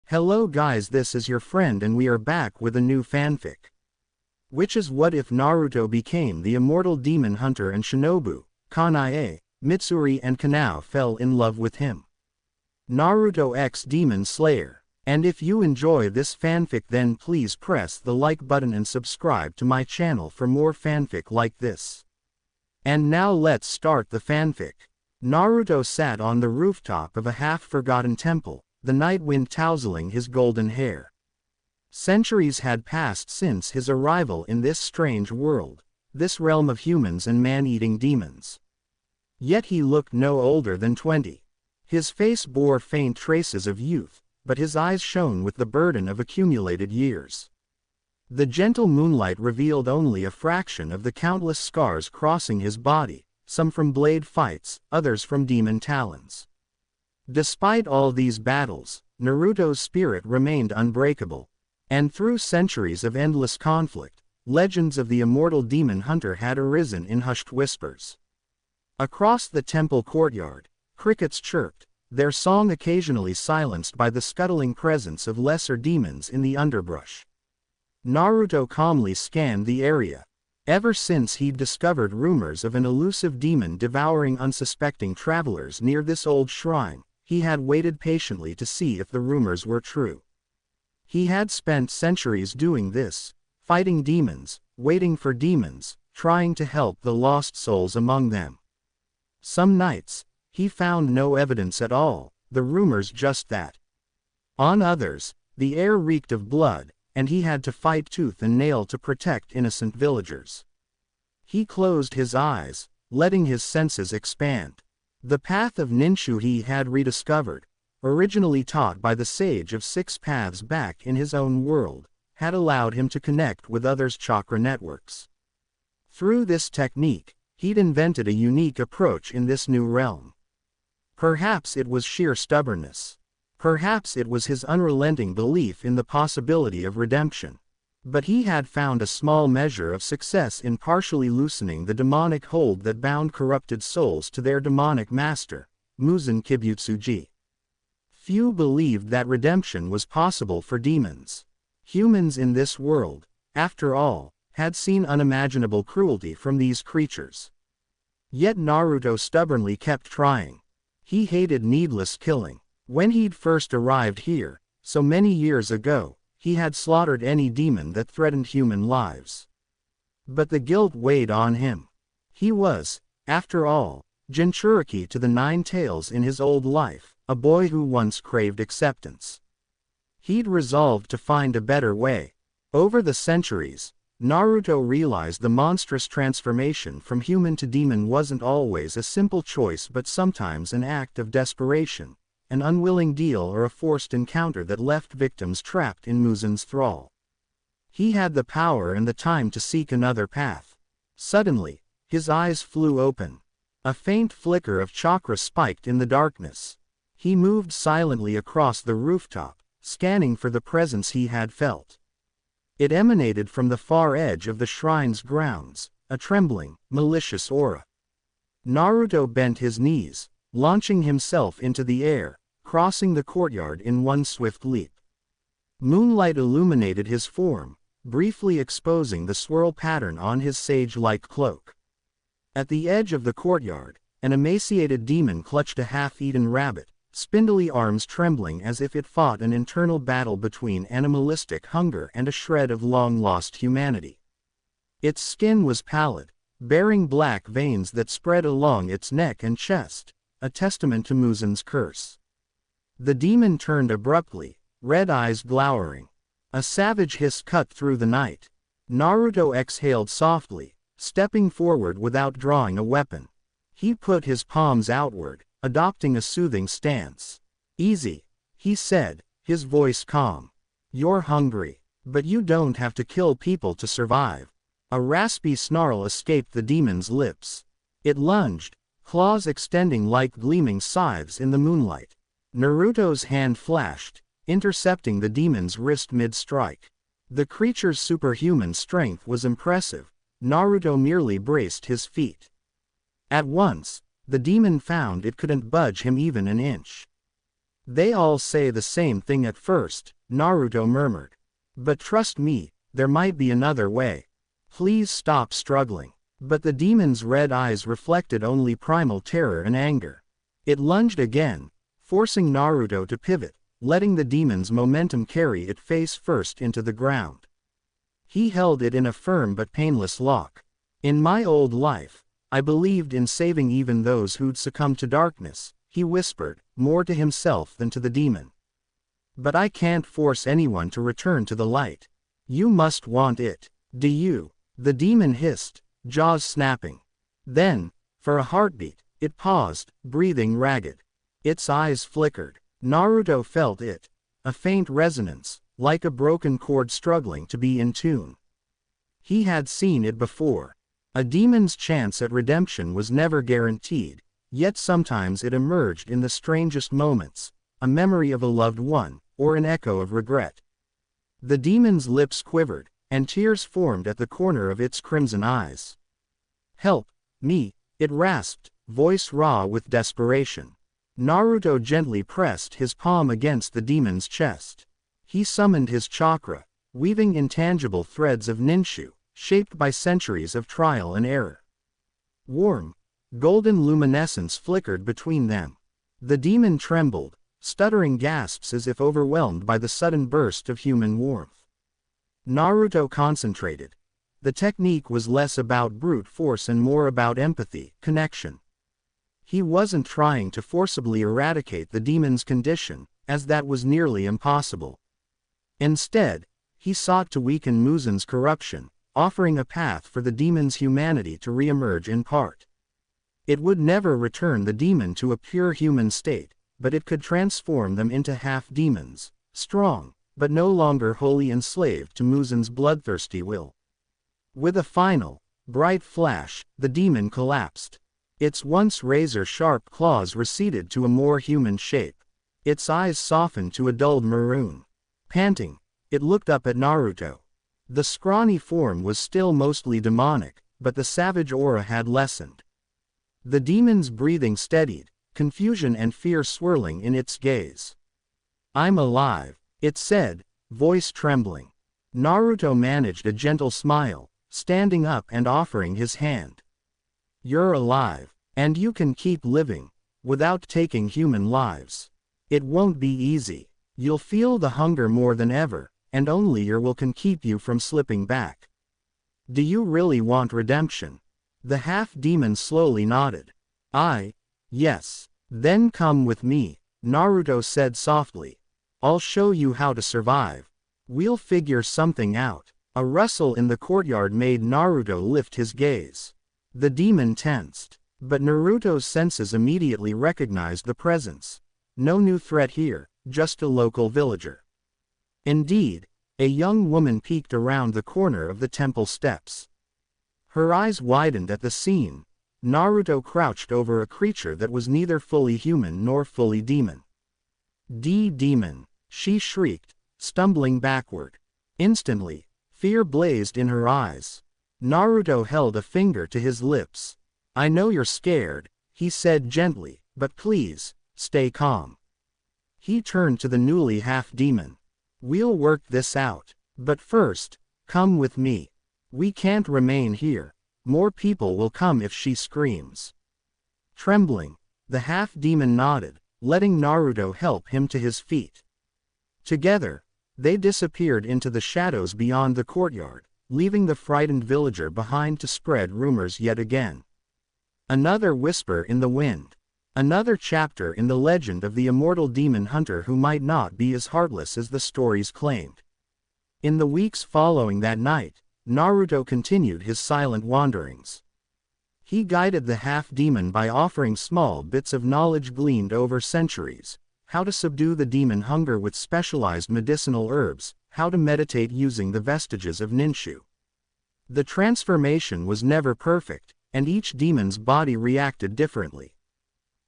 Hello guys, this is your friend and we are back with a new fanfic. Which is what if Naruto became the immortal demon hunter and Shinobu, Kanae, Mitsuri and Kanao fell in love with him. Naruto X Demon Slayer. And if you enjoy this fanfic then please press the like button and subscribe to my channel for more fanfic like this. And now let's start the fanfic. Naruto sat on the rooftop of a half-forgotten temple, the night wind tousling his golden hair. Centuries had passed since his arrival in this strange world, this realm of humans and man-eating demons. Yet he looked no older than 20. His face bore faint traces of youth, but his eyes shone with the burden of accumulated years. The gentle moonlight revealed only a fraction of the countless scars crossing his body, some from blade fights, others from demon talons. Despite all these battles, Naruto's spirit remained unbreakable, and through centuries of endless conflict, legends of the immortal demon hunter had arisen in hushed whispers. Across the temple courtyard, crickets chirped, their song occasionally silenced by the scuttling presence of lesser demons in the underbrush. Naruto calmly scanned the area. Ever since he'd discovered rumors of an elusive demon devouring unsuspecting travelers near this old shrine, he had waited patiently to see if the rumors were true. He had spent centuries doing this, fighting demons, waiting for demons, trying to help the lost souls among them. Some nights, he found no evidence at all, the rumors just that. On others, the air reeked of blood, and he had to fight tooth and nail to protect innocent villagers. He closed his eyes, letting his senses expand. The path of Ninshu he had rediscovered, originally taught by the sage of six paths back in his own world, had allowed him to connect with others' chakra networks. Through this technique, he'd invented a unique approach in this new realm. Perhaps it was sheer stubbornness. Perhaps it was his unrelenting belief in the possibility of redemption. But he had found a small measure of success in partially loosening the demonic hold that bound corrupted souls to their demonic master, Muzan Kibutsuji. Few believed that redemption was possible for demons. Humans in this world, after all, had seen unimaginable cruelty from these creatures. Yet Naruto stubbornly kept trying. He hated needless killing. When he'd first arrived here, so many years ago, he had slaughtered any demon that threatened human lives. But the guilt weighed on him. He was, after all, Jinchuriki to the nine tails in his old life, a boy who once craved acceptance. He'd resolved to find a better way. Over the centuries, Naruto realized the monstrous transformation from human to demon wasn't always a simple choice but sometimes an act of desperation, an unwilling deal or a forced encounter that left victims trapped in Muzan's thrall. He had the power and the time to seek another path. Suddenly, his eyes flew open. A faint flicker of chakra spiked in the darkness. He moved silently across the rooftop, scanning for the presence he had felt. It emanated from the far edge of the shrine's grounds, a trembling, malicious aura. Naruto bent his knees, launching himself into the air, crossing the courtyard in one swift leap. Moonlight illuminated his form, briefly exposing the swirl pattern on his sage-like cloak. At the edge of the courtyard, an emaciated demon clutched a half-eaten rabbit, spindly arms trembling as if it fought an internal battle between animalistic hunger and a shred of long-lost humanity. Its skin was pallid, bearing black veins that spread along its neck and chest, a testament to Muzan's curse. The demon turned abruptly, red eyes glowering. A savage hiss cut through the night. Naruto exhaled softly, stepping forward without drawing a weapon. He put his palms outward, adopting a soothing stance. "Easy," he said, his voice calm. "You're hungry, but you don't have to kill people to survive." A raspy snarl escaped the demon's lips. It lunged, claws extending like gleaming scythes in the moonlight. Naruto's hand flashed, intercepting the demon's wrist mid-strike. The creature's superhuman strength was impressive. Naruto merely braced his feet. At once, the demon found it couldn't budge him even an inch. They all say the same thing at first, Naruto murmured. But trust me, there might be another way. Please stop struggling. But the demon's red eyes reflected only primal terror and anger. It lunged again, forcing Naruto to pivot, letting the demon's momentum carry it face first into the ground. He held it in a firm but painless lock. In my old life, I believed in saving even those who'd succumb to darkness, he whispered, more to himself than to the demon. But I can't force anyone to return to the light. You must want it. Do you? The demon hissed, jaws snapping. Then, for a heartbeat, it paused, breathing ragged. Its eyes flickered. Naruto felt it. A faint resonance, like a broken chord struggling to be in tune. He had seen it before. A demon's chance at redemption was never guaranteed, yet sometimes it emerged in the strangest moments, a memory of a loved one, or an echo of regret. The demon's lips quivered, and tears formed at the corner of its crimson eyes. Help me, it rasped, voice raw with desperation. Naruto gently pressed his palm against the demon's chest. He summoned his chakra, weaving intangible threads of ninshu, shaped by centuries of trial and error. Warm, golden luminescence flickered between them. The demon trembled, stuttering gasps as if overwhelmed by the sudden burst of human warmth. Naruto concentrated. The technique was less about brute force and more about empathy, connection. He wasn't trying to forcibly eradicate the demon's condition, as that was nearly impossible. Instead, he sought to weaken Muzen's corruption, offering a path for the demon's humanity to re-emerge in part. It would never return the demon to a pure human state, but it could transform them into half-demons, strong, but no longer wholly enslaved to Muzen's bloodthirsty will. With a final, bright flash, the demon collapsed. Its once razor-sharp claws receded to a more human shape. Its eyes softened to a dulled maroon. Panting, it looked up at Naruto. The scrawny form was still mostly demonic, but the savage aura had lessened. The demon's breathing steadied, confusion and fear swirling in its gaze. I'm alive, it said, voice trembling. Naruto managed a gentle smile, standing up and offering his hand. You're alive, and you can keep living, without taking human lives. It won't be easy. You'll feel the hunger more than ever, and only your will can keep you from slipping back. Do you really want redemption? The half-demon slowly nodded. Yes. Then come with me, Naruto said softly. I'll show you how to survive. We'll figure something out. A rustle in the courtyard made Naruto lift his gaze. The demon tensed, but Naruto's senses immediately recognized the presence. No new threat here, just a local villager. Indeed, a young woman peeked around the corner of the temple steps. Her eyes widened at the scene. Naruto crouched over a creature that was neither fully human nor fully demon. Demon, she shrieked, stumbling backward. Instantly, fear blazed in her eyes. Naruto held a finger to his lips. I know you're scared, he said gently, but please, stay calm. He turned to the newly half-demon. We'll work this out, but first, come with me. We can't remain here. More people will come if she screams. Trembling, the half-demon nodded, letting Naruto help him to his feet. Together, they disappeared into the shadows beyond the courtyard, leaving the frightened villager behind to spread rumors yet again. Another whisper in the wind. Another chapter in the legend of the immortal demon hunter who might not be as heartless as the stories claimed. In the weeks following that night, Naruto continued his silent wanderings. He guided the half-demon by offering small bits of knowledge gleaned over centuries: how to subdue the demon hunger with specialized medicinal herbs, how to meditate using the vestiges of ninshu. The transformation was never perfect, and each demon's body reacted differently.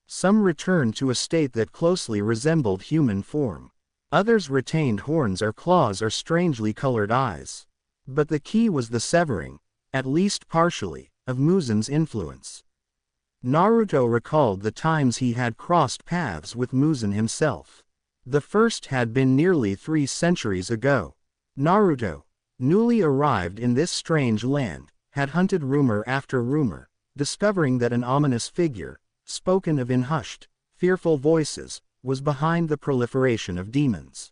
Some returned to a state that closely resembled human form. Others retained horns or claws or strangely colored eyes. But the key was the severing, at least partially, of Muzen's influence. Naruto recalled the times he had crossed paths with Muzen himself. The first had been nearly 3 centuries ago. Naruto, newly arrived in this strange land, had hunted rumor after rumor, discovering that an ominous figure, spoken of in hushed, fearful voices, was behind the proliferation of demons.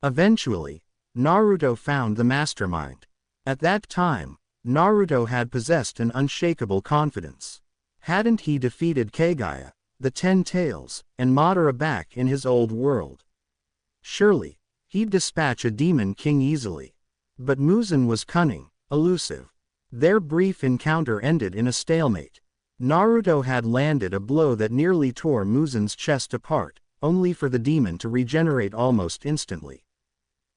Eventually, Naruto found the mastermind. At that time, Naruto had possessed an unshakable confidence. Hadn't he defeated Kagaya, the 10 Tails, and Madara back in his old world? Surely, he'd dispatch a demon king easily. But Muzan was cunning, elusive. Their brief encounter ended in a stalemate. Naruto had landed a blow that nearly tore Muzan's chest apart, only for the demon to regenerate almost instantly.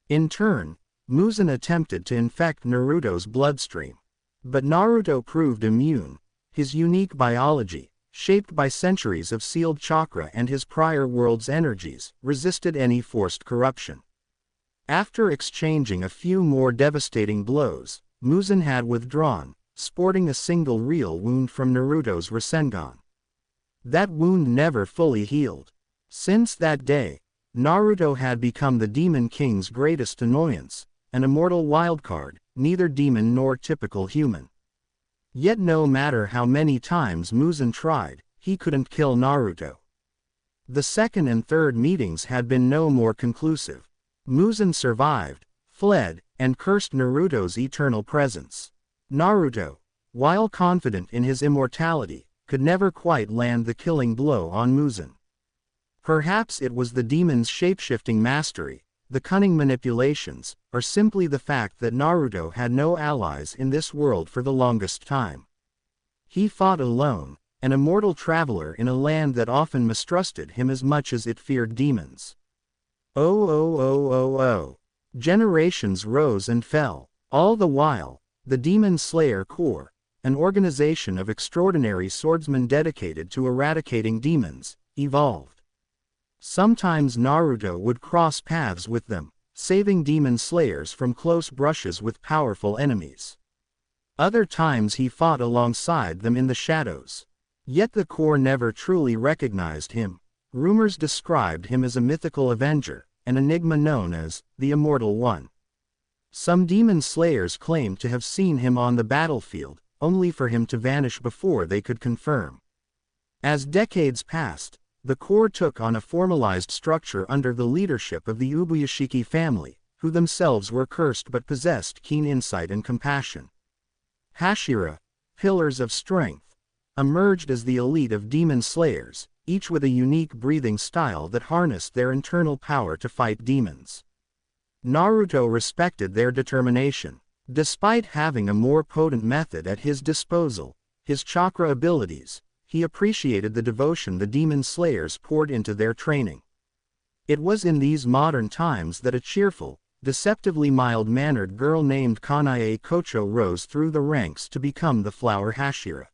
In turn, Muzan attempted to infect Naruto's bloodstream. But Naruto proved immune. His unique biology, shaped by centuries of sealed chakra and his prior world's energies, resisted any forced corruption. After exchanging a few more devastating blows, Muzan had withdrawn, sporting a single real wound from Naruto's Rasengan. That wound never fully healed. Since that day, Naruto had become the Demon King's greatest annoyance, an immortal wildcard, neither demon nor typical human. Yet no matter how many times Muzan tried, he couldn't kill Naruto. The second and third meetings had been no more conclusive. Muzan survived, fled, and cursed Naruto's eternal presence. Naruto, while confident in his immortality, could never quite land the killing blow on Muzan. Perhaps it was the demon's shapeshifting mastery, the cunning manipulations, or simply the fact that Naruto had no allies in this world for the longest time. He fought alone, an immortal traveler in a land that often mistrusted him as much as it feared demons. Oh. Generations rose and fell. All the while, the Demon Slayer Corps, an organization of extraordinary swordsmen dedicated to eradicating demons, evolved. Sometimes Naruto would cross paths with them, saving demon slayers from close brushes with powerful enemies. Other times he fought alongside them in the shadows. Yet the Corps never truly recognized him. Rumors described him as a mythical avenger, an enigma known as the Immortal One. Some demon slayers claimed to have seen him on the battlefield, only for him to vanish before they could confirm. As decades passed, the Corps took on a formalized structure under the leadership of the Ubuyashiki family, who themselves were cursed but possessed keen insight and compassion. Hashira, pillars of strength, emerged as the elite of demon slayers, each with a unique breathing style that harnessed their internal power to fight demons. Naruto respected their determination. Despite having a more potent method at his disposal, his chakra abilities, he appreciated the devotion the demon slayers poured into their training. It was in these modern times that a cheerful, deceptively mild-mannered girl named Kanae Kocho rose through the ranks to become the Flower Hashira.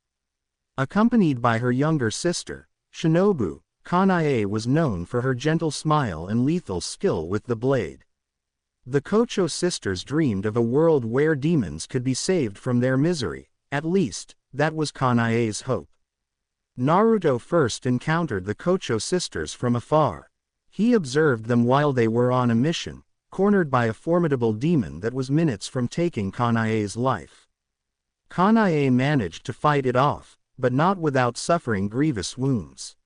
Accompanied by her younger sister, Shinobu, Kanae was known for her gentle smile and lethal skill with the blade. The Kocho sisters dreamed of a world where demons could be saved from their misery, at least, that was Kanae's hope. Naruto first encountered the Kocho sisters from afar. He observed them while they were on a mission, cornered by a formidable demon that was minutes from taking Kanae's life. Kanae managed to fight it off, but not without suffering grievous wounds.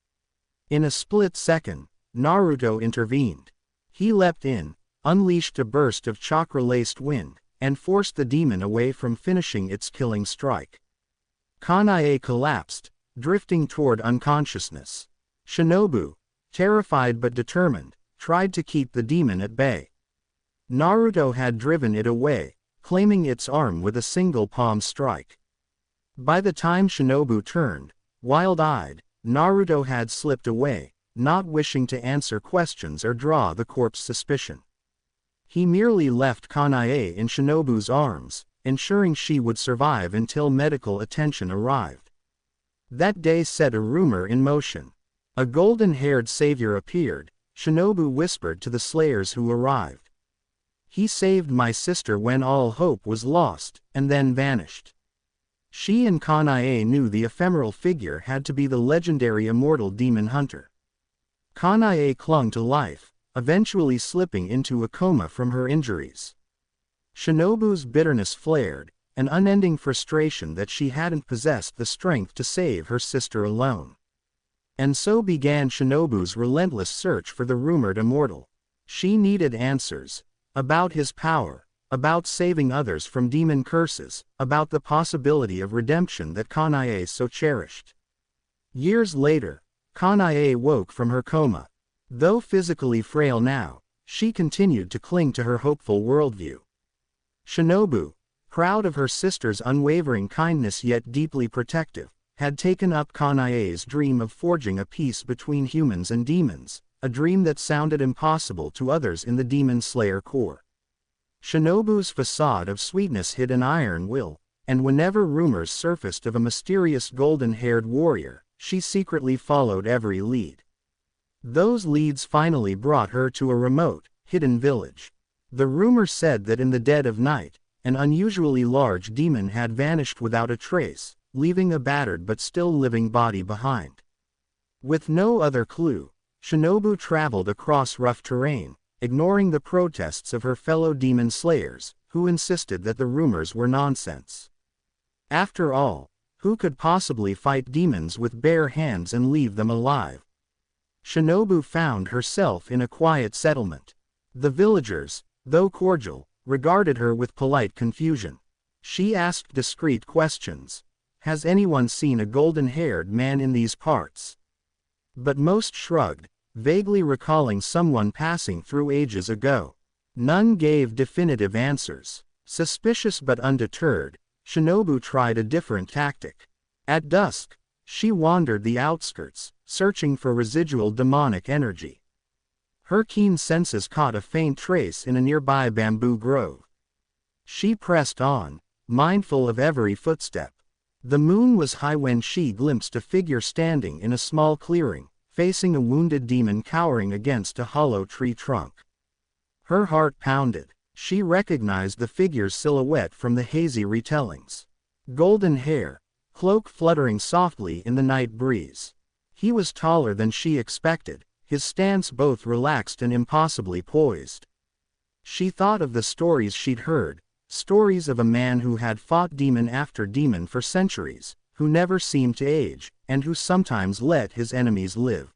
In a split second, Naruto intervened. He leapt in, unleashed a burst of chakra-laced wind, and forced the demon away from finishing its killing strike. Kanae collapsed, drifting toward unconsciousness. Shinobu, terrified but determined, tried to keep the demon at bay. Naruto had driven it away, claiming its arm with a single palm strike. By the time Shinobu turned, wild-eyed, Naruto had slipped away, not wishing to answer questions or draw the corpse's suspicion. He merely left Kanae in Shinobu's arms, ensuring she would survive until medical attention arrived. That day set a rumor in motion. A golden-haired savior appeared, Shinobu whispered to the slayers who arrived. He saved my sister when all hope was lost, and then vanished. She and Kanae knew the ephemeral figure had to be the legendary immortal demon hunter. Kanae clung to life, eventually slipping into a coma from her injuries. Shinobu's bitterness flared, an unending frustration that she hadn't possessed the strength to save her sister alone. And so began Shinobu's relentless search for the rumored immortal. She needed answers. About his power, about saving others from demon curses, about the possibility of redemption that Kanae so cherished. Years later, Kanae woke from her coma. Though physically frail now, she continued to cling to her hopeful worldview. Shinobu, proud of her sister's unwavering kindness yet deeply protective, had taken up Kanae's dream of forging a peace between humans and demons, a dream that sounded impossible to others in the Demon Slayer Corps. Shinobu's facade of sweetness hid an iron will, and whenever rumors surfaced of a mysterious golden-haired warrior, she secretly followed every lead. Those leads finally brought her to a remote, hidden village. The rumor said that in the dead of night, an unusually large demon had vanished without a trace, leaving a battered but still living body behind. With no other clue, Shinobu traveled across rough terrain, ignoring the protests of her fellow demon slayers, who insisted that the rumors were nonsense. After all, who could possibly fight demons with bare hands and leave them alive? Shinobu found herself in a quiet settlement. The villagers, though cordial, regarded her with polite confusion. She asked discreet questions. "Has anyone seen a golden-haired man in these parts?" But most shrugged, vaguely recalling someone passing through ages ago. None gave definitive answers. Suspicious but undeterred, Shinobu tried a different tactic. At dusk, she wandered the outskirts, searching for residual demonic energy. Her keen senses caught a faint trace in a nearby bamboo grove. She pressed on, mindful of every footstep. The moon was high when she glimpsed a figure standing in a small clearing, facing a wounded demon cowering against a hollow tree trunk. Her heart pounded. She recognized the figure's silhouette from the hazy retellings. Golden hair, cloak fluttering softly in the night breeze. He was taller than she expected, his stance both relaxed and impossibly poised. She thought of the stories she'd heard, stories of a man who had fought demon after demon for centuries, who never seemed to age, and who sometimes let his enemies live.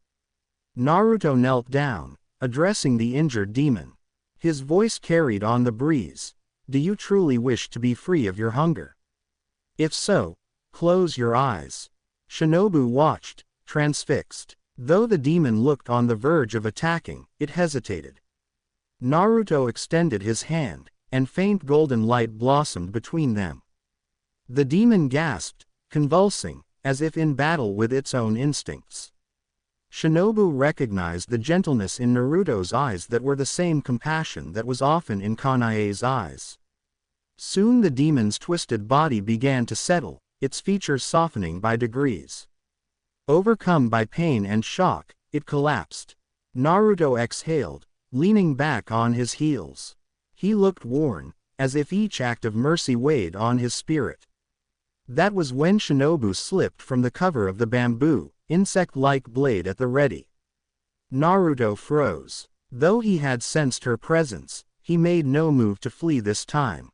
Naruto knelt down, addressing the injured demon. His voice carried on the breeze. "Do you truly wish to be free of your hunger? If so, close your eyes." Shinobu watched, transfixed. Though the demon looked on the verge of attacking, it hesitated. Naruto extended his hand, and faint golden light blossomed between them. The demon gasped, convulsing, as if in battle with its own instincts. Shinobu recognized the gentleness in Naruto's eyes that were the same compassion that was often in Kanae's eyes. Soon the demon's twisted body began to settle, its features softening by degrees. Overcome by pain and shock, it collapsed. Naruto exhaled, leaning back on his heels. He looked worn, as if each act of mercy weighed on his spirit. That was when Shinobu slipped from the cover of the bamboo, insect-like blade at the ready. Naruto froze. Though he had sensed her presence, he made no move to flee this time.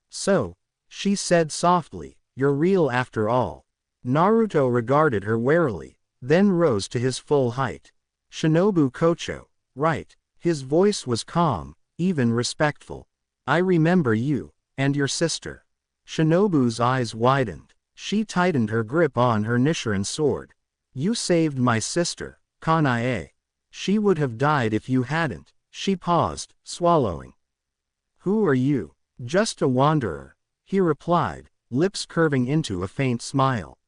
"So," she said softly, "you're real after all." Naruto regarded her warily, then rose to his full height. "Shinobu Kocho, right." His voice was calm, even respectful. "I remember you, and your sister." Shinobu's eyes widened. She tightened her grip on her Nichiren sword. "You saved my sister, Kanae. She would have died if you hadn't." She paused, swallowing. "Who are you?" "Just a wanderer," he replied, lips curving into a faint smile.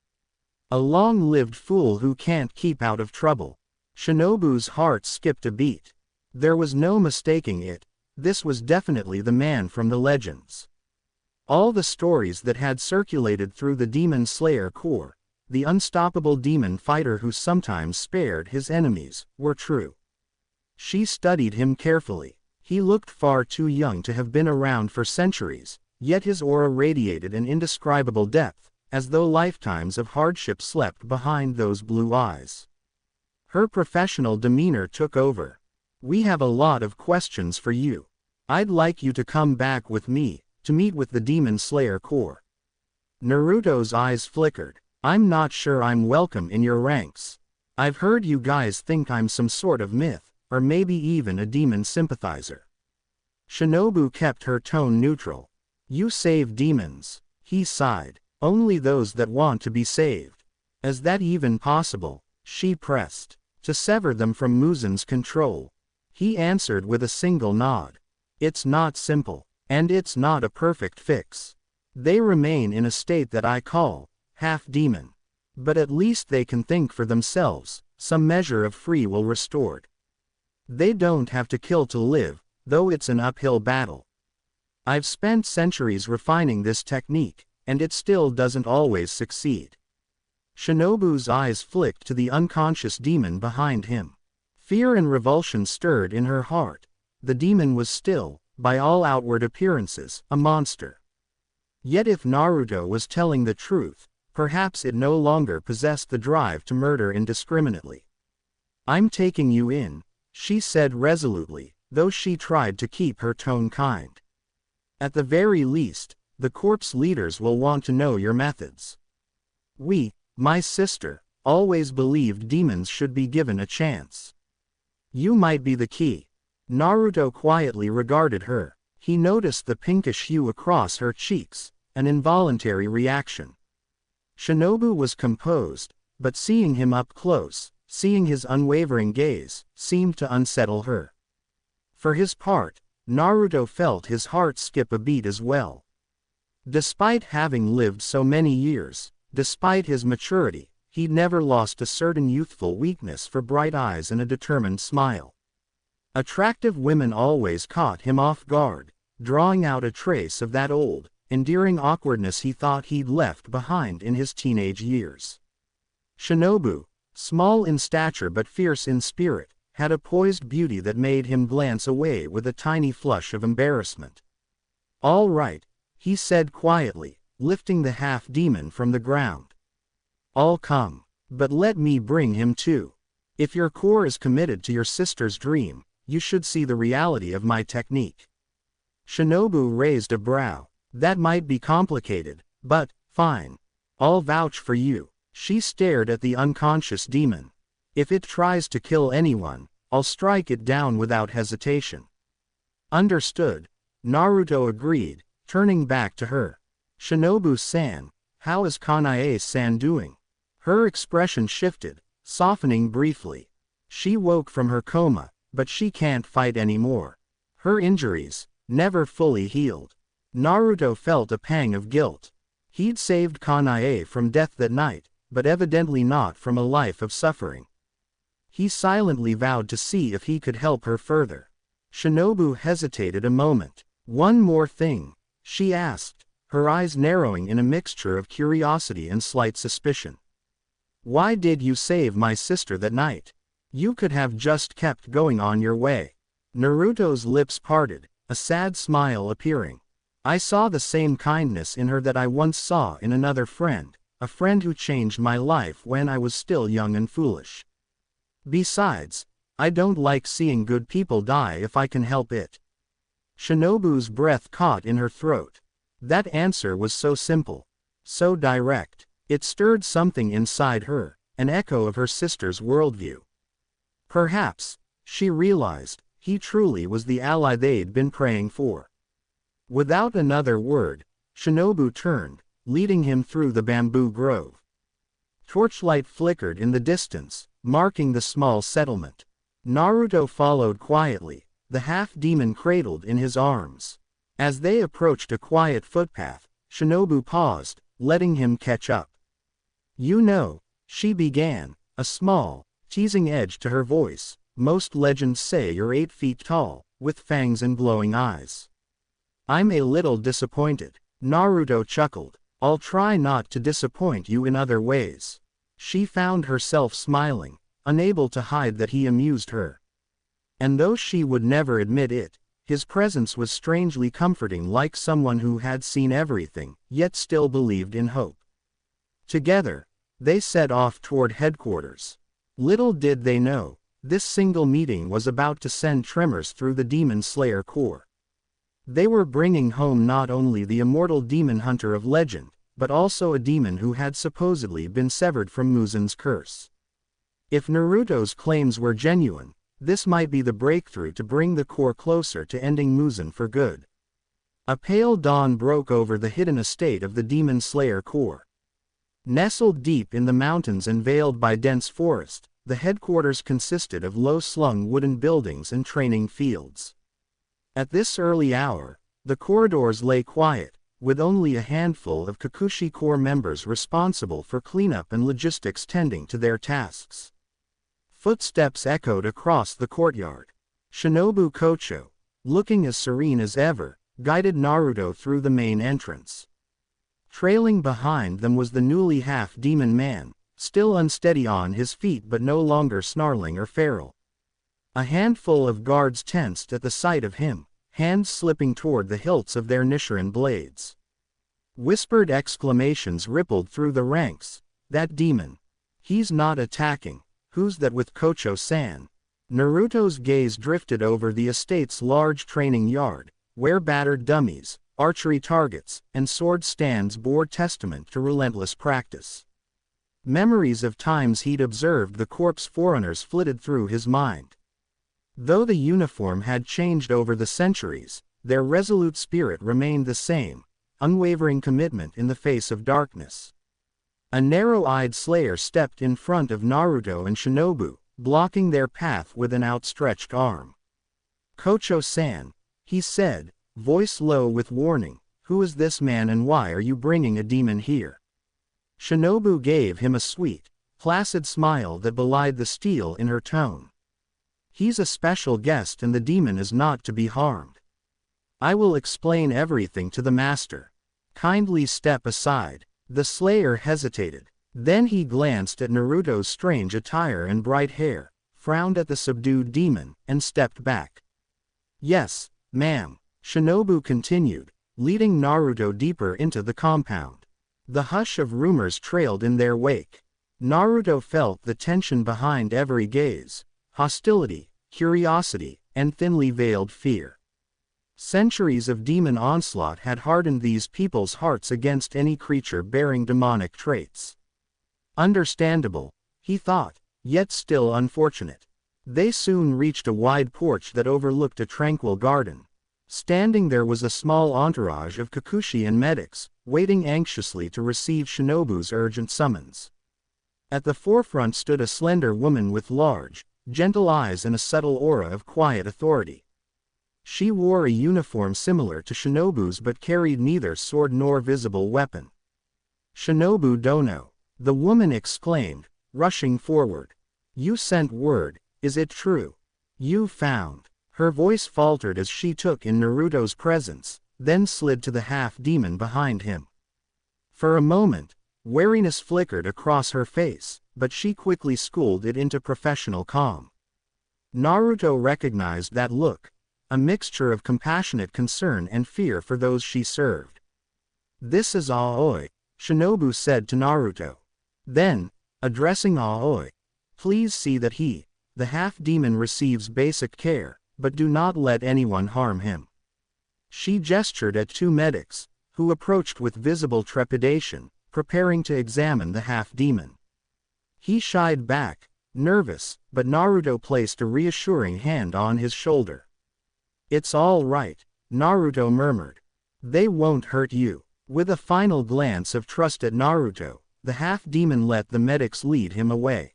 "A long-lived fool who can't keep out of trouble." Shinobu's heart skipped a beat. There was no mistaking it. This was definitely the man from the legends. All the stories that had circulated through the Demon Slayer Corps, the unstoppable demon fighter who sometimes spared his enemies, were true. She studied him carefully. He looked far too young to have been around for centuries, yet his aura radiated an indescribable depth, as though lifetimes of hardship slept behind those blue eyes. Her professional demeanor took over. We have a lot of questions for you. I'd like you to come back with me, to meet with the Demon Slayer Corps. Naruto's eyes flickered. I'm not sure I'm welcome in your ranks. I've heard you guys think I'm some sort of myth, or maybe even a demon sympathizer. Shinobu kept her tone neutral. You save demons. He sighed. Only those that want to be saved. Is that even possible? She pressed. To sever them from Muzen's control. He answered with a single nod. It's not simple. And it's not a perfect fix. They remain in a state that I call half-demon. But at least they can think for themselves, some measure of free will restored. They don't have to kill to live, though it's an uphill battle. I've spent centuries refining this technique, and it still doesn't always succeed. Shinobu's eyes flicked to the unconscious demon behind him. Fear and revulsion stirred in her heart. The demon was still, by all outward appearances, a monster. Yet if Naruto was telling the truth, perhaps it no longer possessed the drive to murder indiscriminately. I'm taking you in, she said resolutely, though she tried to keep her tone kind. At the very least, the corpse leaders will want to know your methods. My sister, always believed demons should be given a chance. You might be the key. Naruto quietly regarded her. He noticed the pinkish hue across her cheeks, an involuntary reaction. Shinobu was composed, but seeing him up close, seeing his unwavering gaze, seemed to unsettle her. For his part, Naruto felt his heart skip a beat as well. Despite having lived so many years, despite his maturity, he'd never lost a certain youthful weakness for bright eyes and a determined smile. Attractive women always caught him off guard, drawing out a trace of that old, endearing awkwardness he thought he'd left behind in his teenage years. Shinobu, small in stature but fierce in spirit, had a poised beauty that made him glance away with a tiny flush of embarrassment. All right, he said quietly, lifting the half-demon from the ground. I'll come, but let me bring him too. If your core is committed to your sister's dream, you should see the reality of my technique. Shinobu raised a brow. That might be complicated, but, fine. I'll vouch for you. She stared at the unconscious demon. If it tries to kill anyone, I'll strike it down without hesitation. Understood. Naruto agreed, turning back to her. Shinobu-san, how is Kanae-san doing? Her expression shifted, softening briefly. She woke from her coma, but she can't fight anymore. Her injuries, never fully healed. Naruto felt a pang of guilt. He'd saved Kanae from death that night, but evidently not from a life of suffering. He silently vowed to see if he could help her further. Shinobu hesitated a moment. One more thing, she asked, her eyes narrowing in a mixture of curiosity and slight suspicion. Why did you save my sister that night? You could have just kept going on your way. Naruto's lips parted, a sad smile appearing. I saw the same kindness in her that I once saw in another friend, a friend who changed my life when I was still young and foolish. Besides, I don't like seeing good people die if I can help it. Shinobu's breath caught in her throat. That answer was so simple, so direct. It stirred something inside her, an echo of her sister's worldview. Perhaps, she realized, he truly was the ally they'd been praying for. Without another word, Shinobu turned, leading him through the bamboo grove. Torchlight flickered in the distance, marking the small settlement. Naruto followed quietly, the half-demon cradled in his arms. As they approached a quiet footpath, Shinobu paused, letting him catch up. You know, she began, a small, teasing edge to her voice. Most legends say you're 8 feet tall, with fangs and glowing eyes. I'm a little disappointed. Naruto chuckled. I'll try not to disappoint you in other ways. She found herself smiling, unable to hide that he amused her. And though she would never admit it, his presence was strangely comforting, like someone who had seen everything, yet still believed in hope. Together, they set off toward headquarters. Little did they know, This single meeting was about to send tremors through the Demon Slayer Corps. They were bringing home not only the immortal demon hunter of legend, but also a demon who had supposedly been severed from Muzen's curse. If Naruto's claims were genuine, this might be the breakthrough to bring the Corps closer to ending Muzen for good. A pale dawn broke over the hidden estate of the Demon Slayer Corps. Nestled deep in the mountains and veiled by dense forest, the headquarters consisted of low-slung wooden buildings and training fields. At this early hour, the corridors lay quiet, with only a handful of Kikuchi Corps members responsible for cleanup and logistics tending to their tasks. Footsteps echoed across the courtyard. Shinobu Kocho, looking as serene as ever, guided Naruto through the main entrance. Trailing behind them was the newly half-demon man, still unsteady on his feet but no longer snarling or feral. A handful of guards tensed at the sight of him, hands slipping toward the hilts of their Nichiren blades. Whispered exclamations rippled through the ranks. That demon. He's not attacking. Who's that with Kocho-san? Naruto's gaze drifted over the estate's large training yard, where battered dummies, archery targets, and sword stands bore testament to relentless practice. Memories of times he'd observed the corpse foreigners flitted through his mind. Though the uniform had changed over the centuries, their resolute spirit remained the same, unwavering commitment in the face of darkness. A narrow-eyed slayer stepped in front of Naruto and Shinobu, blocking their path with an outstretched arm. "Kocho-san," he said, voice low with warning, "who is this man and why are you bringing a demon here?" Shinobu gave him a sweet, placid smile that belied the steel in her tone. "He's a special guest and the demon is not to be harmed. I will explain everything to the master. Kindly step aside." The slayer hesitated. Then he glanced at Naruto's strange attire and bright hair, frowned at the subdued demon, and stepped back. "Yes, ma'am," Shinobu continued, leading Naruto deeper into the compound. The hush of rumors trailed in their wake. Naruto felt the tension behind every gaze, hostility, curiosity, and thinly veiled fear. Centuries of demon onslaught had hardened these people's hearts against any creature bearing demonic traits. Understandable, he thought, yet still unfortunate. They soon reached a wide porch that overlooked a tranquil garden. Standing there was a small entourage of Kikuchi and medics, waiting anxiously to receive Shinobu's urgent summons. At the forefront stood a slender woman with large, gentle eyes and a subtle aura of quiet authority. She wore a uniform similar to Shinobu's but carried neither sword nor visible weapon. "Shinobu Dono," the woman exclaimed, rushing forward. "You sent word, is it true? You found..." Her voice faltered as she took in Naruto's presence, then slid to the half-demon behind him. For a moment, wariness flickered across her face, but she quickly schooled it into professional calm. Naruto recognized that look, a mixture of compassionate concern and fear for those she served. "This is Aoi," Shinobu said to Naruto. Then, addressing Aoi, "Please see that he, the half-demon, receives basic care, but do not let anyone harm him." She gestured at two medics, who approached with visible trepidation, preparing to examine the half-demon. He shied back, nervous, but Naruto placed a reassuring hand on his shoulder. "It's all right," Naruto murmured. "They won't hurt you." With a final glance of trust at Naruto, the half-demon let the medics lead him away.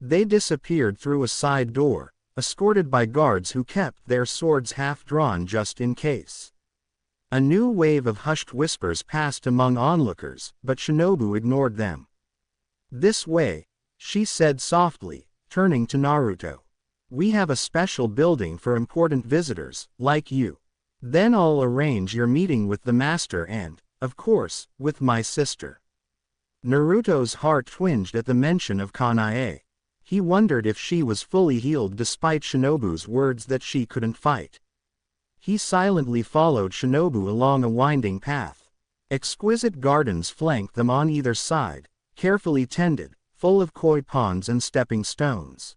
They disappeared through a side door, escorted by guards who kept their swords half-drawn just in case. A new wave of hushed whispers passed among onlookers, but Shinobu ignored them. "This way," she said softly, turning to Naruto. "We have a special building for important visitors, like you. Then I'll arrange your meeting with the master and, of course, with my sister." Naruto's heart twinged at the mention of Kanae. He wondered if she was fully healed despite Shinobu's words that she couldn't fight. He silently followed Shinobu along a winding path. Exquisite gardens flanked them on either side, carefully tended, full of koi ponds and stepping stones.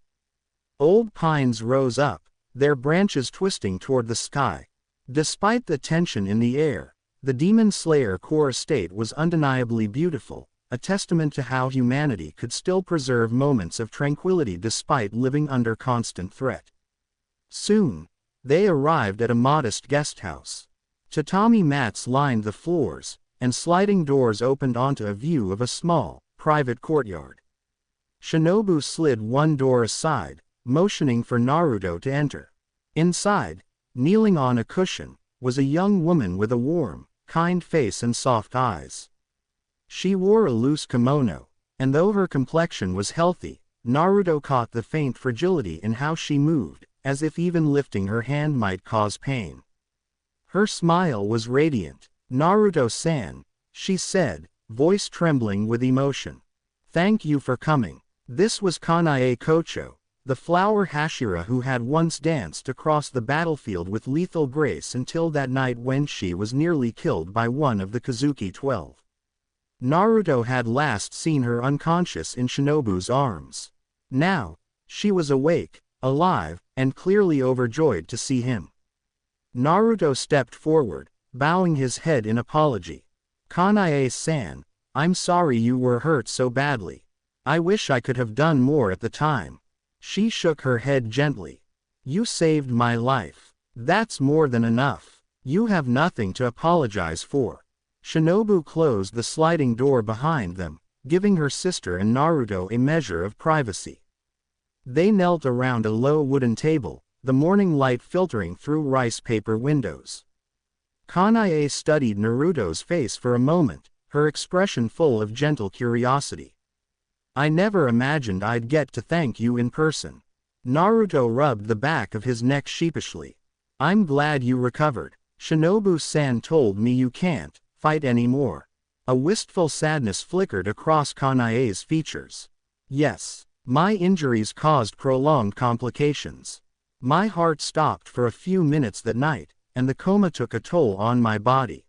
Old pines rose up, their branches twisting toward the sky. Despite the tension in the air, the Demon Slayer core estate was undeniably beautiful, a testament to how humanity could still preserve moments of tranquility despite living under constant threat. Soon, they arrived at a modest guest house. Tatami mats lined the floors, and sliding doors opened onto a view of a small, private courtyard. Shinobu slid one door aside, motioning for Naruto to enter. Inside, kneeling on a cushion, was a young woman with a warm, kind face and soft eyes. She wore a loose kimono, and though her complexion was healthy, Naruto caught the faint fragility in how she moved, as if even lifting her hand might cause pain. Her smile was radiant. "Naruto-san," she said, voice trembling with emotion. "Thank you for coming." This was Kanae Kocho, the flower Hashira who had once danced across the battlefield with lethal grace until that night when she was nearly killed by one of the Kazuki 12. Naruto had last seen her unconscious in Shinobu's arms. Now, she was awake, alive, and clearly overjoyed to see him. Naruto stepped forward, bowing his head in apology. "Kanae-san, I'm sorry you were hurt so badly. I wish I could have done more at the time." She shook her head gently. "You saved my life. That's more than enough. You have nothing to apologize for." Shinobu closed the sliding door behind them, giving her sister and Naruto a measure of privacy. They knelt around a low wooden table, the morning light filtering through rice paper windows. Kanae studied Naruto's face for a moment, her expression full of gentle curiosity. "I never imagined I'd get to thank you in person." Naruto rubbed the back of his neck sheepishly. "I'm glad you recovered. Shinobu-san told me you can't fight anymore." A wistful sadness flickered across Kanae's features. "Yes, my injuries caused prolonged complications. My heart stopped for a few minutes that night, and the coma took a toll on my body."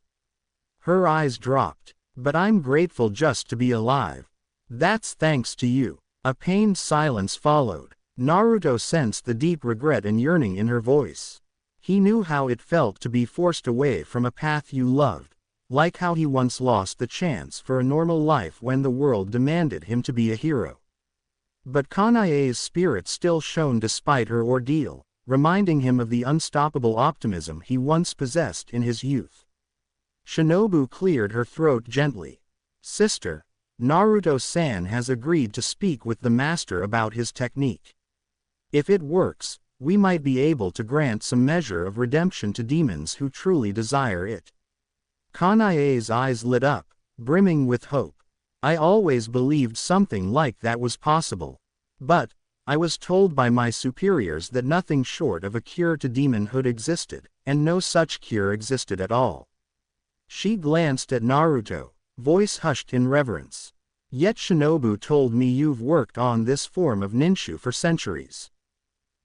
Her eyes dropped. "But I'm grateful just to be alive." "That's thanks to you." A pained silence followed. Naruto sensed the deep regret and yearning in her voice. He knew how it felt to be forced away from a path you loved, like how he once lost the chance for a normal life when the world demanded him to be a hero. But Kanae's spirit still shone despite her ordeal, reminding him of the unstoppable optimism he once possessed in his youth. Shinobu cleared her throat gently. "Sister, Naruto-san has agreed to speak with the master about his technique. If it works, we might be able to grant some measure of redemption to demons who truly desire it." Kanae's eyes lit up, brimming with hope. "I always believed something like that was possible. But, I was told by my superiors that nothing short of a cure to demonhood existed, and no such cure existed at all." She glanced at Naruto, voice hushed in reverence. "Yet Shinobu told me you've worked on this form of ninshu for centuries.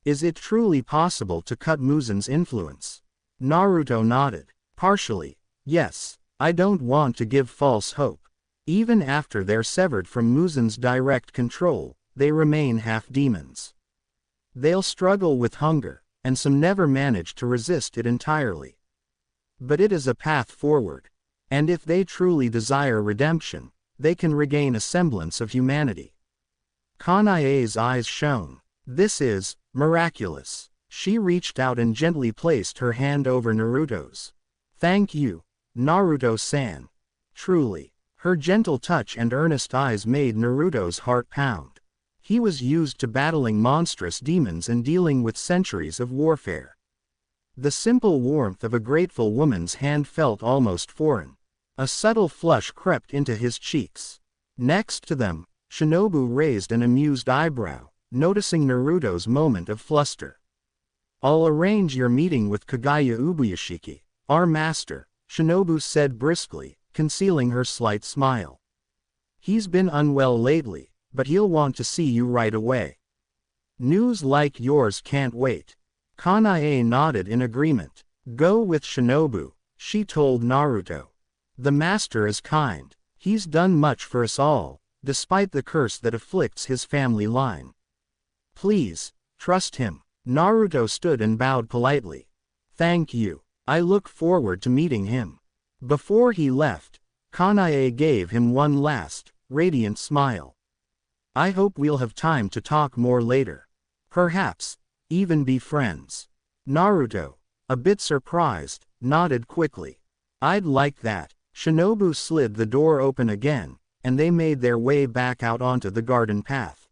Is it truly possible to cut Muzan's influence?" Naruto nodded. "Partially, yes. I don't want to give false hope. Even after they're severed from Muzan's direct control, they remain half-demons. They'll struggle with hunger, and some never manage to resist it entirely. But it is a path forward. And if they truly desire redemption, they can regain a semblance of humanity." Kanae's eyes shone. "This is miraculous." She reached out and gently placed her hand over Naruto's. "Thank you, Naruto-san. Truly." Her gentle touch and earnest eyes made Naruto's heart pound. He was used to battling monstrous demons and dealing with centuries of warfare. The simple warmth of a grateful woman's hand felt almost foreign. A subtle flush crept into his cheeks. Next to them, Shinobu raised an amused eyebrow, noticing Naruto's moment of fluster. "I'll arrange your meeting with Kagaya Ubuyashiki, our master," Shinobu said briskly, concealing her slight smile. "He's been unwell lately, but he'll want to see you right away." "News like yours can't wait." Kanae nodded in agreement. "Go with Shinobu," she told Naruto. "The master is kind. He's done much for us all, despite the curse that afflicts his family line. Please, Trust him. Naruto stood and bowed politely. Thank you. I look forward to meeting him. Before he left, Kanae gave him one last, radiant smile. I hope we'll have time to talk more later. Perhaps, even be friends. Naruto, a bit surprised, nodded quickly. I'd like that. Shinobu slid the door open again, and they made their way back out onto the garden path.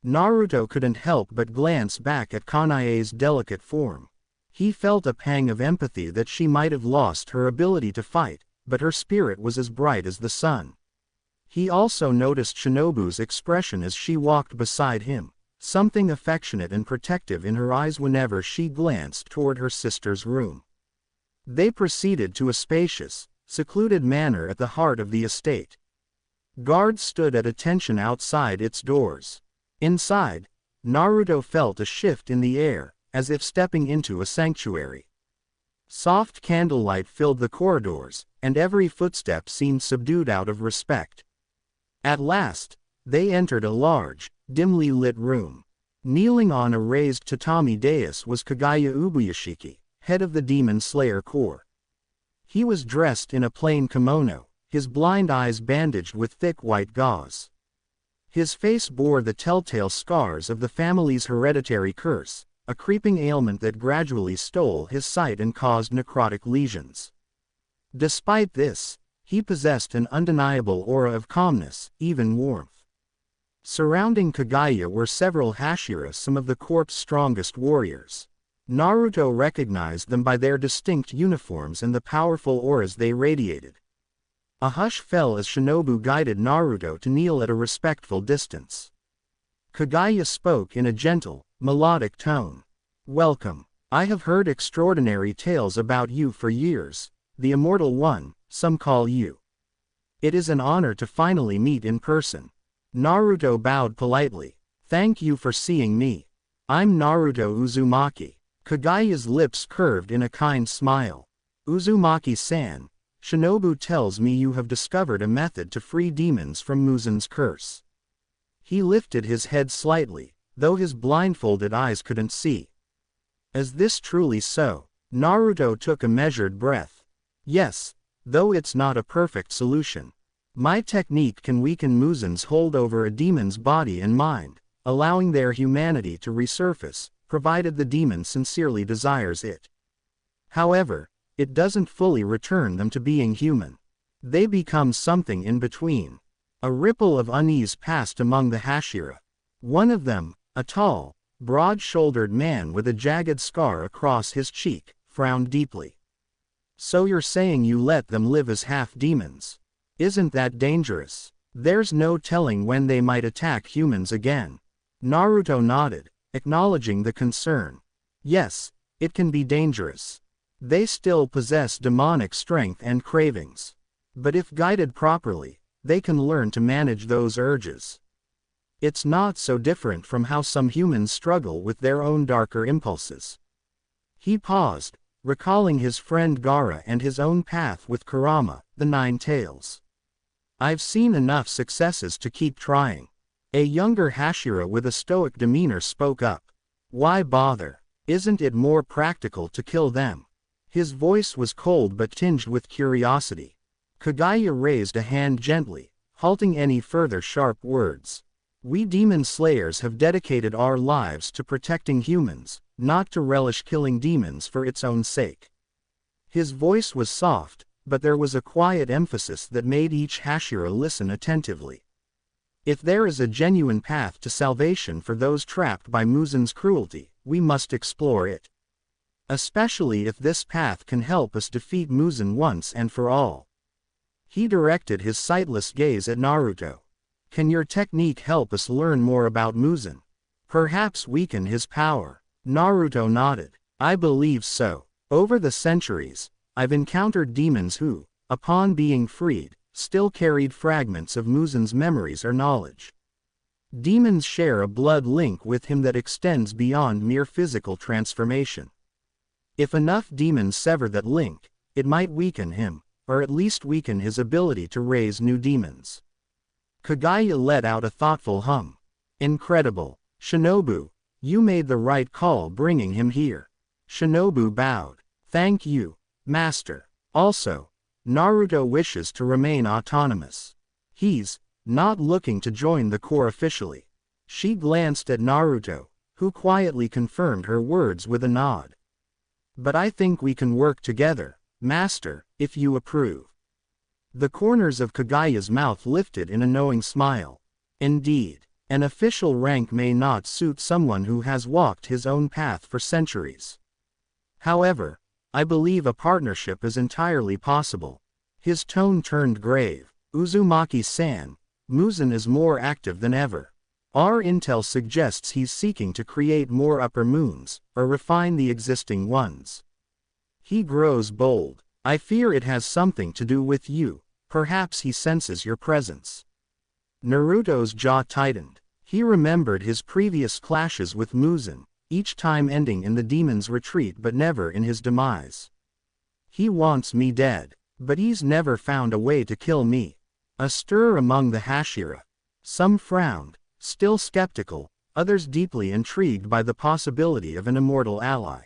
Naruto couldn't help but glance back at Kanae's delicate form. He felt a pang of empathy that she might have lost her ability to fight, but her spirit was as bright as the sun. He also noticed Shinobu's expression as she walked beside him, something affectionate and protective in her eyes whenever she glanced toward her sister's room. They proceeded to a spacious, secluded manor at the heart of the estate. Guards stood at attention outside its doors. Inside, Naruto felt a shift in the air, as if stepping into a sanctuary. Soft candlelight filled the corridors, and every footstep seemed subdued out of respect. At last, they entered a large, dimly lit room. Kneeling on a raised tatami dais was Kagaya Ubuyashiki, head of the Demon Slayer Corps. He was dressed in a plain kimono, his blind eyes bandaged with thick white gauze. His face bore the telltale scars of the family's hereditary curse, a creeping ailment that gradually stole his sight and caused necrotic lesions. Despite this, he possessed an undeniable aura of calmness, even warmth. Surrounding Kagaya were several Hashira, some of the corp's strongest warriors. Naruto recognized them by their distinct uniforms and the powerful auras they radiated. A hush fell as Shinobu guided Naruto to kneel at a respectful distance. Kagaya spoke in a gentle, melodic tone. Welcome. I have heard extraordinary tales about you for years, the Immortal One, some call you. It is an honor to finally meet in person. Naruto bowed politely. Thank you for seeing me. I'm Naruto Uzumaki. Kagaya's lips curved in a kind smile. Uzumaki-san, Shinobu tells me you have discovered a method to free demons from Muzen's curse. He lifted his head slightly, though his blindfolded eyes couldn't see. Is this truly so? Naruto took a measured breath. Yes, though it's not a perfect solution. My technique can weaken Muzen's hold over a demon's body and mind, allowing their humanity to resurface, provided the demon sincerely desires it. However, it doesn't fully return them to being human. They become something in between. A ripple of unease passed among the Hashira. One of them, a tall, broad-shouldered man with a jagged scar across his cheek, frowned deeply. So you're saying you let them live as half-demons? Isn't that dangerous? There's no telling when they might attack humans again. Naruto nodded, acknowledging the concern. Yes, it can be dangerous. They still possess demonic strength and cravings. But if guided properly, they can learn to manage those urges. It's not so different from how some humans struggle with their own darker impulses. He paused, recalling his friend Gaara and his own path with Kurama, the Nine Tails. I've seen enough successes to keep trying. A younger Hashira with a stoic demeanor spoke up. Why bother? Isn't it more practical to kill them? His voice was cold but tinged with curiosity. Kagaya raised a hand gently, halting any further sharp words. We demon slayers have dedicated our lives to protecting humans, not to relish killing demons for its own sake. His voice was soft, but there was a quiet emphasis that made each Hashira listen attentively. If there is a genuine path to salvation for those trapped by Muzen's cruelty, we must explore it. Especially if this path can help us defeat Muzen once and for all. He directed his sightless gaze at Naruto. Can your technique help us learn more about Muzen? Perhaps weaken his power? Naruto nodded. I believe so. Over the centuries, I've encountered demons who, upon being freed, still carried fragments of Muzen's memories or knowledge. Demons share a blood link with him that extends beyond mere physical transformation. If enough demons sever that link, it might weaken him, or at least weaken his ability to raise new demons. Kagaya let out a thoughtful hum. Incredible. Shinobu, You made the right call bringing him here. Shinobu bowed. Thank you, Master. Also, Naruto wishes to remain autonomous. He's not looking to join the corps officially. She glanced at Naruto, who quietly confirmed her words with a nod. But I think we can work together, Master, if you approve. The corners of Kagaya's mouth lifted in a knowing smile. Indeed, an official rank may not suit someone who has walked his own path for centuries. However, I believe a partnership is entirely possible. His tone turned grave. Uzumaki-san, Muzan is more active than ever. Our intel suggests he's seeking to create more upper moons, or refine the existing ones. He grows bold. I fear it has something to do with you. Perhaps he senses your presence. Naruto's jaw tightened. He remembered his previous clashes with Muzan, each time ending in the demon's retreat but never in his demise. He wants me dead, but he's never found a way to kill me. A stir among the Hashira. Some frowned, still skeptical, others deeply intrigued by the possibility of an immortal ally.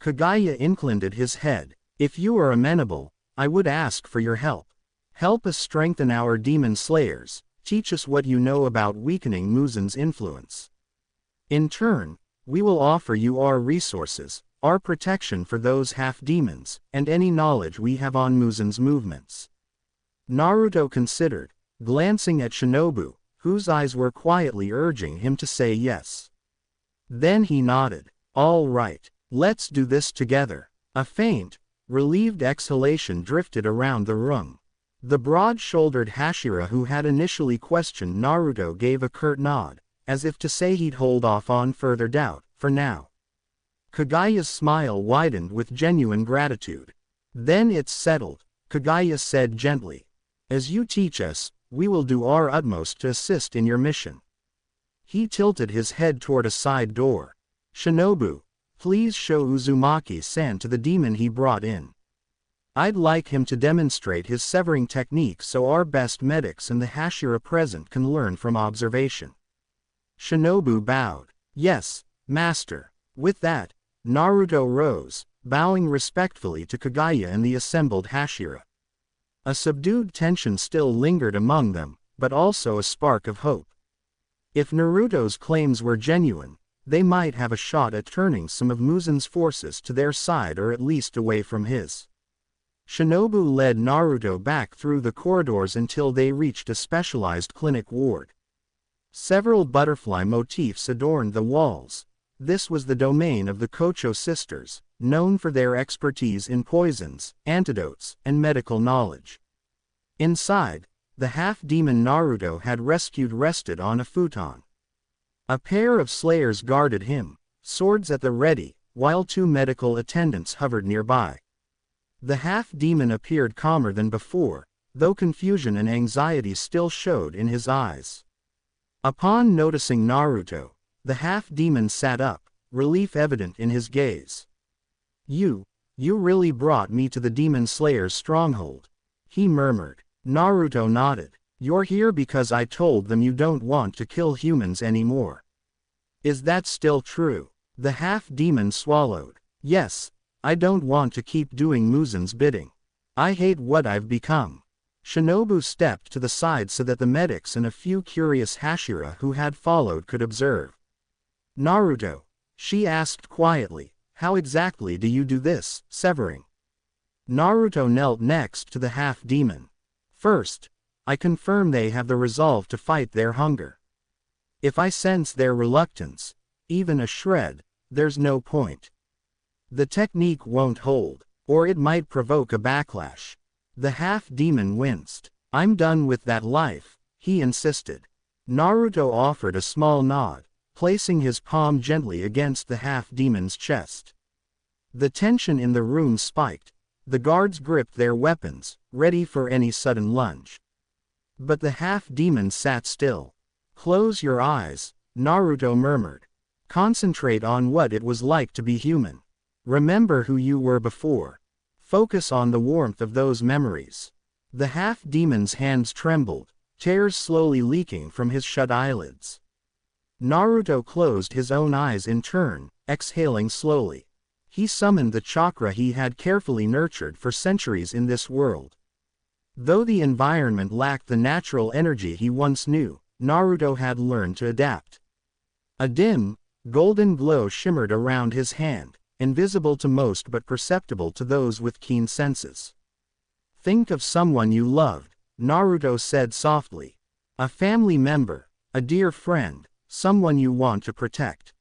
Kagaya inclined his head. If you are amenable, I would ask for your help. Help us strengthen our demon slayers, teach us what you know about weakening Muzan's influence. In turn, we will offer you our resources, our protection for those half-demons, and any knowledge we have on Muzan's movements. Naruto considered, glancing at Shinobu, whose eyes were quietly urging him to say yes. Then he nodded. All right, let's do this together. A faint, relieved exhalation drifted around the room. The broad-shouldered Hashira who had initially questioned Naruto gave a curt nod, as if to say he'd hold off on further doubt, for now. Kagaya's smile widened with genuine gratitude. Then it's settled, Kagaya said gently. As you teach us, we will do our utmost to assist in your mission. He tilted his head toward a side door. Shinobu, please show Uzumaki-san to the demon he brought in. I'd like him to demonstrate his severing technique so our best medics and the Hashira present can learn from observation. Shinobu bowed. Yes, Master. With that, Naruto rose, bowing respectfully to Kagaya and the assembled Hashira. A subdued tension still lingered among them, but also a spark of hope. If Naruto's claims were genuine, they might have a shot at turning some of Muzan's forces to their side or at least away from his. Shinobu led Naruto back through the corridors until they reached a specialized clinic ward. Several butterfly motifs adorned the walls. This was the domain of the Kocho sisters, known for their expertise in poisons, antidotes, and medical knowledge. Inside, the half-demon Naruto had rescued rested on a futon. A pair of slayers guarded him, swords at the ready, while two medical attendants hovered nearby. The half-demon appeared calmer than before, though confusion and anxiety still showed in his eyes. Upon noticing Naruto, the half-demon sat up, relief evident in his gaze. You really brought me to the demon slayer's stronghold," he murmured. Naruto nodded. "You're here because I told them you don't want to kill humans anymore. Is that still true?" The half-demon swallowed. "Yes, I don't want to keep doing Muzan's bidding. I hate what I've become." Shinobu stepped to the side so that the medics and a few curious Hashira who had followed could observe. "Naruto," she asked quietly, "how exactly do you do this, severing?" Naruto knelt next to the half-demon. "First, I confirm they have the resolve to fight their hunger. If I sense their reluctance, even a shred, there's no point. The technique won't hold, or it might provoke a backlash." The half-demon winced. "I'm done with that life," he insisted. Naruto offered a small nod, placing his palm gently against the half-demon's chest. The tension in the room spiked. The guards gripped their weapons, ready for any sudden lunge. But the half-demon sat still. "Close your eyes," Naruto murmured. "Concentrate on what it was like to be human. Remember who you were before. Focus on the warmth of those memories." The half-demon's hands trembled, tears slowly leaking from his shut eyelids. Naruto closed his own eyes in turn, exhaling slowly. He summoned the chakra he had carefully nurtured for centuries in this world. Though the environment lacked the natural energy he once knew, Naruto had learned to adapt. A dim, golden glow shimmered around his hand, invisible to most but perceptible to those with keen senses. "Think of someone you loved," Naruto said softly. "A family member, a dear friend, someone you want to protect."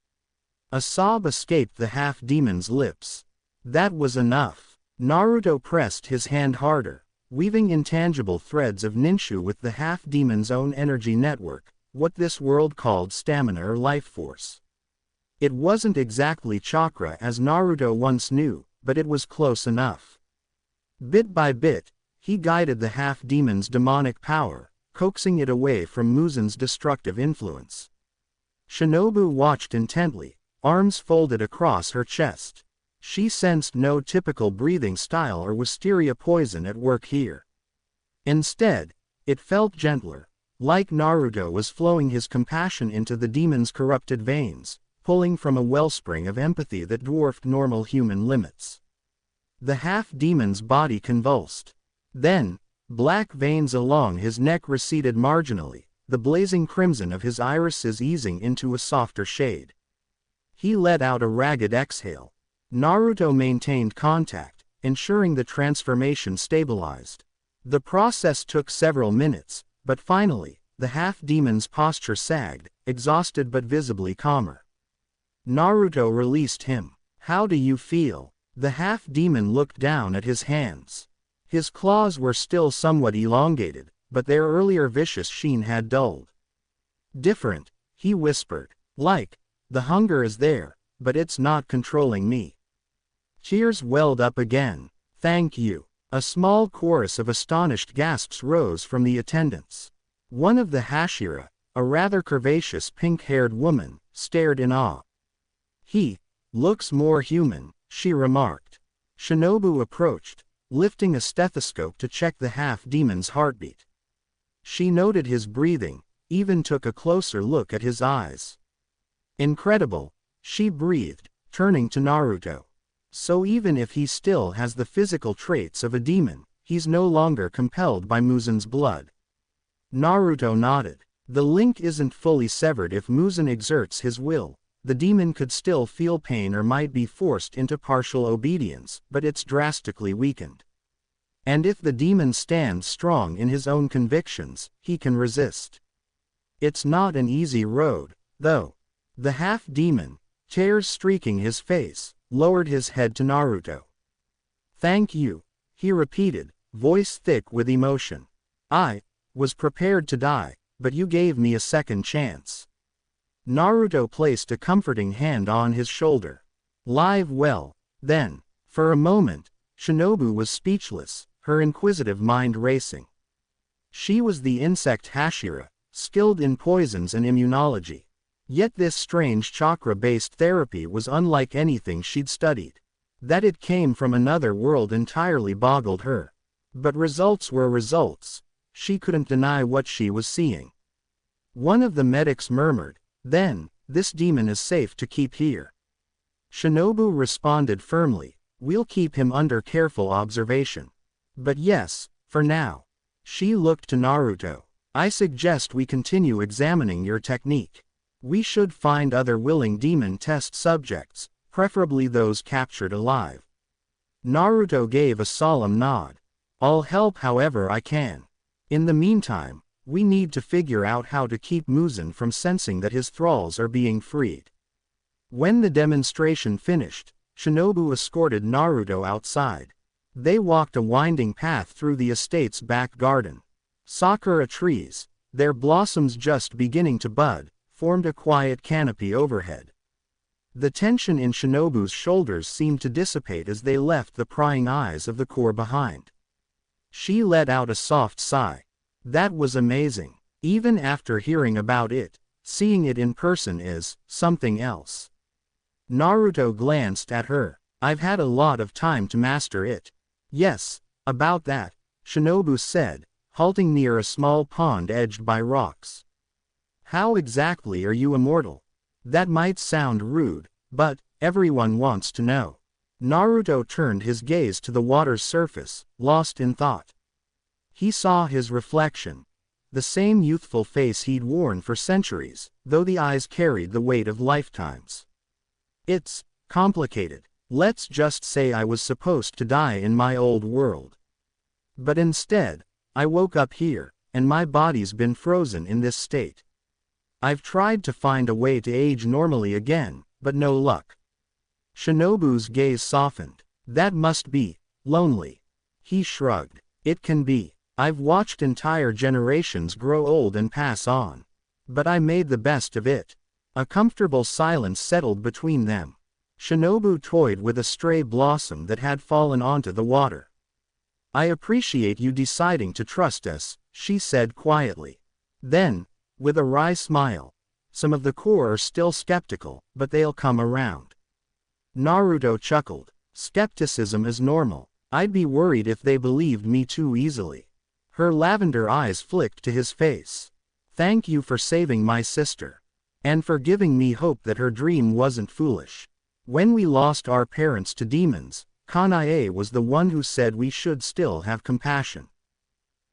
A sob escaped the half-demon's lips. That was enough. Naruto pressed his hand harder, weaving intangible threads of ninchu with the half-demon's own energy network, what this world called stamina or life force. It wasn't exactly chakra as Naruto once knew, but it was close enough. Bit by bit, he guided the half-demon's demonic power, coaxing it away from Muzen's destructive influence. Shinobu watched intently, arms folded across her chest. She sensed no typical breathing style or wisteria poison at work here. Instead, it felt gentler, like Naruto was flowing his compassion into the demon's corrupted veins, pulling from a wellspring of empathy that dwarfed normal human limits. The half-demon's body convulsed. Then, black veins along his neck receded marginally, the blazing crimson of his irises easing into a softer shade. He let out a ragged exhale. Naruto maintained contact, ensuring the transformation stabilized. The process took several minutes, but finally, the half-demon's posture sagged, exhausted but visibly calmer. Naruto released him. "How do you feel?" The half-demon looked down at his hands. His claws were still somewhat elongated, but their earlier vicious sheen had dulled. "Different," he whispered. The hunger is there, but it's not controlling me." Cheers welled up again. "Thank you." A small chorus of astonished gasps rose from the attendants. One of the Hashira, a rather curvaceous pink-haired woman, stared in awe. "He looks more human," she remarked. Shinobu approached, lifting a stethoscope to check the half-demon's heartbeat. She noted his breathing, even took a closer look at his eyes. "Incredible," she breathed, turning to Naruto. "So even if he still has the physical traits of a demon, he's no longer compelled by Muzen's blood." Naruto nodded. "The link isn't fully severed if Muzen exerts his will. The demon could still feel pain or might be forced into partial obedience, but it's drastically weakened. And if the demon stands strong in his own convictions, he can resist. It's not an easy road, though." The half-demon, tears streaking his face, lowered his head to Naruto. "Thank you," he repeated, voice thick with emotion. "I was prepared to die, but you gave me a second chance." Naruto placed a comforting hand on his shoulder. "Live well, then." For a moment, Shinobu was speechless, her inquisitive mind racing. She was the insect Hashira, skilled in poisons and immunology. Yet this strange chakra-based therapy was unlike anything she'd studied. That it came from another world entirely boggled her. But results were results. She couldn't deny what she was seeing. One of the medics murmured, "Then, this demon is safe to keep here." Shinobu responded firmly, "We'll keep him under careful observation. But yes, for now." She looked to Naruto. "I suggest we continue examining your technique. We should find other willing demon test subjects, preferably those captured alive." Naruto gave a solemn nod. "I'll help however I can. In the meantime, we need to figure out how to keep Muzen from sensing that his thralls are being freed." When the demonstration finished, Shinobu escorted Naruto outside. They walked a winding path through the estate's back garden. Sakura trees, their blossoms just beginning to bud, formed a quiet canopy overhead. The tension in Shinobu's shoulders seemed to dissipate as they left the prying eyes of the core behind. She let out a soft sigh. That was amazing. Even after hearing about it, seeing it in person is something else. Naruto glanced at her. "I've had a lot of time to master it." "Yes, about that," Shinobu said, halting near a small pond edged by rocks. How exactly are you immortal? That might sound rude, but everyone wants to know. Naruto turned his gaze to the water's surface, lost in thought. He saw his reflection. The same youthful face he'd worn for centuries, though the eyes carried the weight of lifetimes. It's complicated. Let's just say I was supposed to die in my old world. But instead, I woke up here, and my body's been frozen in this state. I've tried to find a way to age normally again, but no luck. Shinobu's gaze softened. That must be lonely. He shrugged. It can be. I've watched entire generations grow old and pass on. But I made the best of it. A comfortable silence settled between them. Shinobu toyed with a stray blossom that had fallen onto the water. I appreciate you deciding to trust us, she said quietly. Then, with a wry smile, some of the core are still skeptical, but they'll come around. Naruto chuckled. Skepticism is normal. I'd be worried if they believed me too easily. Her lavender eyes flicked to his face. Thank you for saving my sister. And for giving me hope that her dream wasn't foolish. When we lost our parents to demons, Kanae was the one who said we should still have compassion.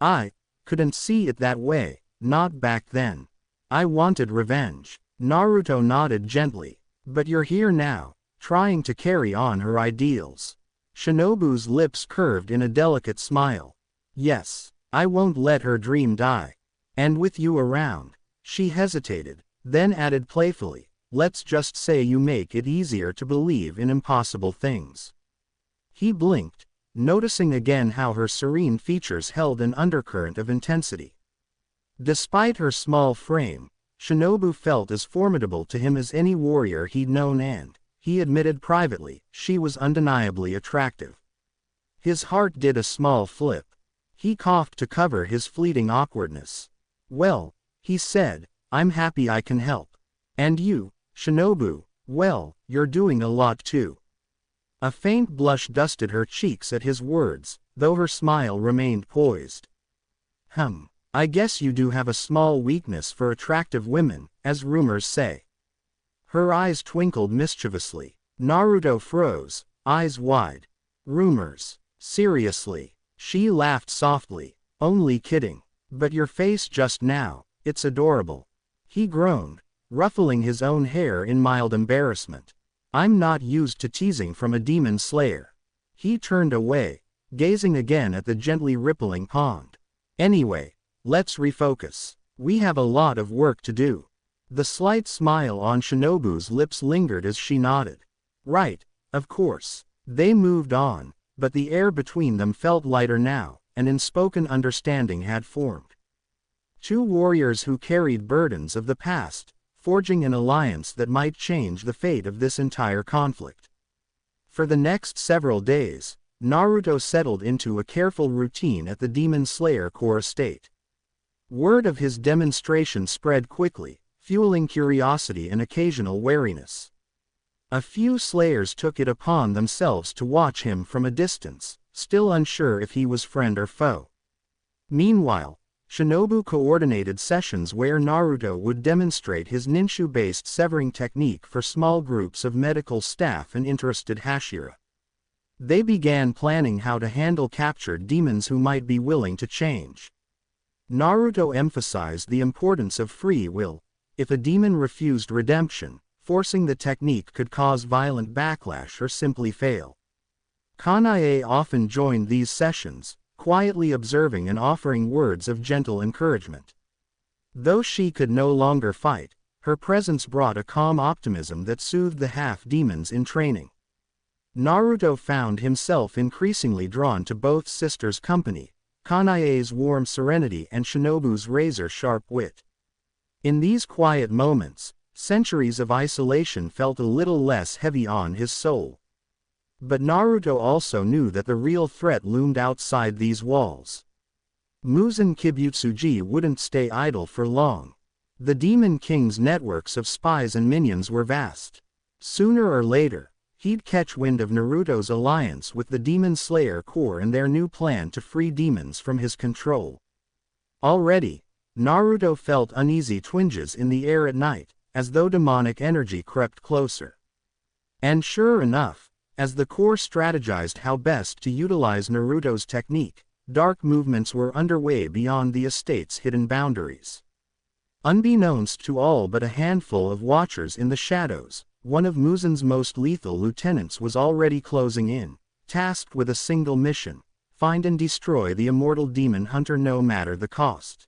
I couldn't see it that way, not back then. I wanted revenge. Naruto nodded gently. But you're here now, trying to carry on her ideals. Shinobu's lips curved in a delicate smile. Yes, I won't let her dream die. And with you around. She hesitated, then added playfully, let's just say you make it easier to believe in impossible things. He blinked, noticing again how her serene features held an undercurrent of intensity. Despite her small frame, Shinobu felt as formidable to him as any warrior he'd known, and, he admitted privately, she was undeniably attractive. His heart did a small flip. He coughed to cover his fleeting awkwardness. Well, he said, I'm happy I can help. And you, Shinobu, well, you're doing a lot too. A faint blush dusted her cheeks at his words, though her smile remained poised. I guess you do have a small weakness for attractive women, as rumors say. Her eyes twinkled mischievously. Naruto froze, eyes wide. Rumors. Seriously. She laughed softly. Only kidding. But your face just now, it's adorable. He groaned, ruffling his own hair in mild embarrassment. I'm not used to teasing from a demon slayer. He turned away, gazing again at the gently rippling pond. Anyway, let's refocus. We have a lot of work to do. The slight smile on Shinobu's lips lingered as she nodded. Right, of course. They moved on, but the air between them felt lighter now, an unspoken understanding had formed. Two warriors who carried burdens of the past, forging an alliance that might change the fate of this entire conflict. For the next several days, Naruto settled into a careful routine at the Demon Slayer core estate. Word of his demonstration spread quickly, fueling curiosity and occasional wariness. A few slayers took it upon themselves to watch him from a distance, still unsure if he was friend or foe. Meanwhile, Shinobu coordinated sessions where Naruto would demonstrate his ninja-based severing technique for small groups of medical staff and interested Hashira. They began planning how to handle captured demons who might be willing to change. Naruto emphasized the importance of free will. If a demon refused redemption, forcing the technique could cause violent backlash or simply fail. Kanae often joined these sessions, quietly observing and offering words of gentle encouragement. Though she could no longer fight, her presence brought a calm optimism that soothed the half-demons in training. Naruto found himself increasingly drawn to both sisters' company, Kanae's warm serenity and Shinobu's razor-sharp wit. In these quiet moments, centuries of isolation felt a little less heavy on his soul. But Naruto also knew that the real threat loomed outside these walls. Muzan Kibutsuji wouldn't stay idle for long. The Demon King's networks of spies and minions were vast. Sooner or later, he'd catch wind of Naruto's alliance with the Demon Slayer Corps and their new plan to free demons from his control. Already, Naruto felt uneasy twinges in the air at night, as though demonic energy crept closer. And sure enough, as the core strategized how best to utilize Naruto's technique, dark movements were underway beyond the estate's hidden boundaries. Unbeknownst to all but a handful of watchers in the shadows, one of Muzen's most lethal lieutenants was already closing in, tasked with a single mission: find and destroy the immortal demon hunter no matter the cost.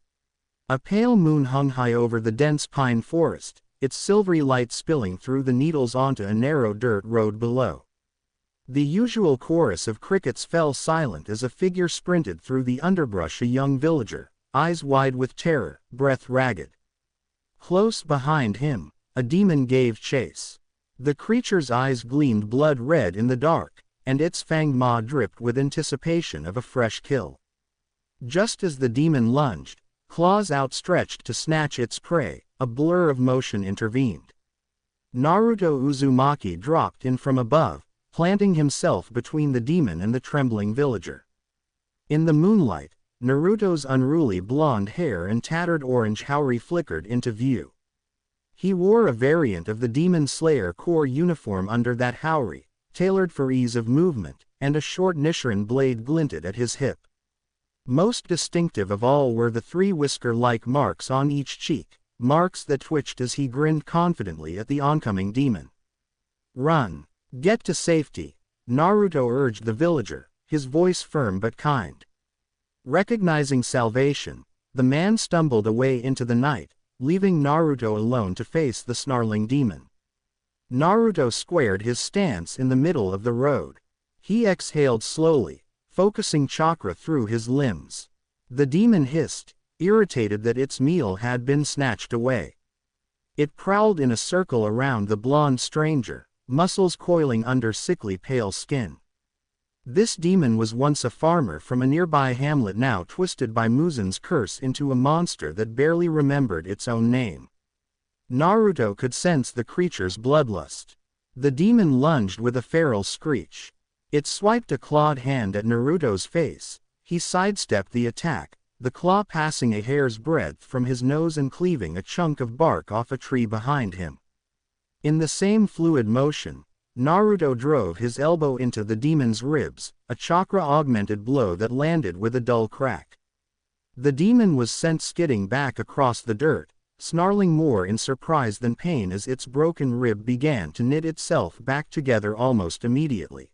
A pale moon hung high over the dense pine forest, its silvery light spilling through the needles onto a narrow dirt road below. The usual chorus of crickets fell silent as a figure sprinted through the underbrush, a young villager, eyes wide with terror, breath ragged. Close behind him, a demon gave chase. The creature's eyes gleamed blood red in the dark, and its fanged maw dripped with anticipation of a fresh kill. Just as the demon lunged, claws outstretched to snatch its prey, a blur of motion intervened. Naruto Uzumaki dropped in from above, planting himself between the demon and the trembling villager. In the moonlight, Naruto's unruly blonde hair and tattered orange haori flickered into view. He wore a variant of the Demon Slayer core uniform under that haori, tailored for ease of movement, and a short Nichiren blade glinted at his hip. Most distinctive of all were the three whisker-like marks on each cheek, marks that twitched as he grinned confidently at the oncoming demon. "Run! Get to safety," Naruto urged the villager, his voice firm but kind. Recognizing salvation, the man stumbled away into the night, leaving Naruto alone to face the snarling demon. Naruto squared his stance in the middle of the road. He exhaled slowly, focusing chakra through his limbs. The demon hissed, irritated that its meal had been snatched away. It prowled in a circle around the blonde stranger, muscles coiling under sickly pale skin. This demon was once a farmer from a nearby hamlet, now twisted by Muzen's curse into a monster that barely remembered its own name. Naruto could sense the creature's bloodlust. The demon lunged with a feral screech. It swiped a clawed hand at Naruto's face. He sidestepped the attack, the claw passing a hair's breadth from his nose and cleaving a chunk of bark off a tree behind him. In the same fluid motion, Naruto drove his elbow into the demon's ribs, a chakra-augmented blow that landed with a dull crack. The demon was sent skidding back across the dirt, snarling more in surprise than pain as its broken rib began to knit itself back together almost immediately.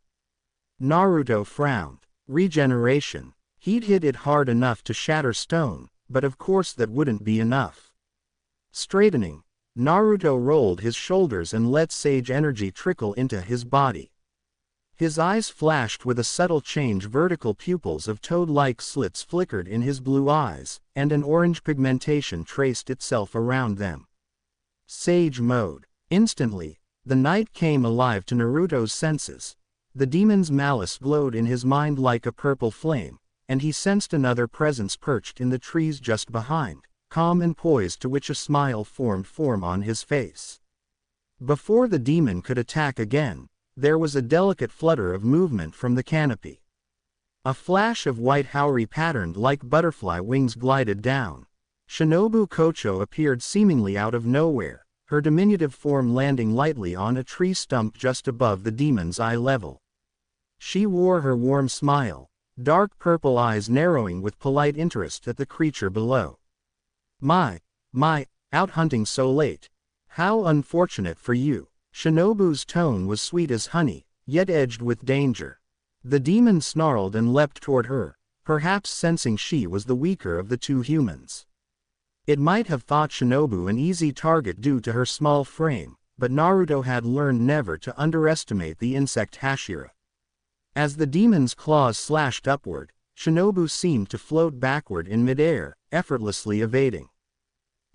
Naruto frowned. Regeneration. He'd hit it hard enough to shatter stone, but of course that wouldn't be enough. Straightening, Naruto rolled his shoulders and let sage energy trickle into his body. His eyes flashed with a subtle change. Vertical pupils of toad-like slits flickered in his blue eyes, and an orange pigmentation traced itself around them. Sage mode. Instantly, the night came alive to Naruto's senses. The demon's malice glowed in his mind like a purple flame, and he sensed another presence perched in the trees just behind, calm and poised, to which a smile formed on his face. Before the demon could attack again, there was a delicate flutter of movement from the canopy. A flash of white haori patterned like butterfly wings glided down. Shinobu Kocho appeared seemingly out of nowhere, her diminutive form landing lightly on a tree stump just above the demon's eye level. She wore her warm smile, dark purple eyes narrowing with polite interest at the creature below. My, out hunting so late. How unfortunate for you." Shinobu's tone was sweet as honey, yet edged with danger. The demon snarled and leapt toward her, perhaps sensing she was the weaker of the two humans. It might have thought Shinobu an easy target due to her small frame, but Naruto had learned never to underestimate the insect Hashira. As the demon's claws slashed upward, Shinobu seemed to float backward in midair, effortlessly evading.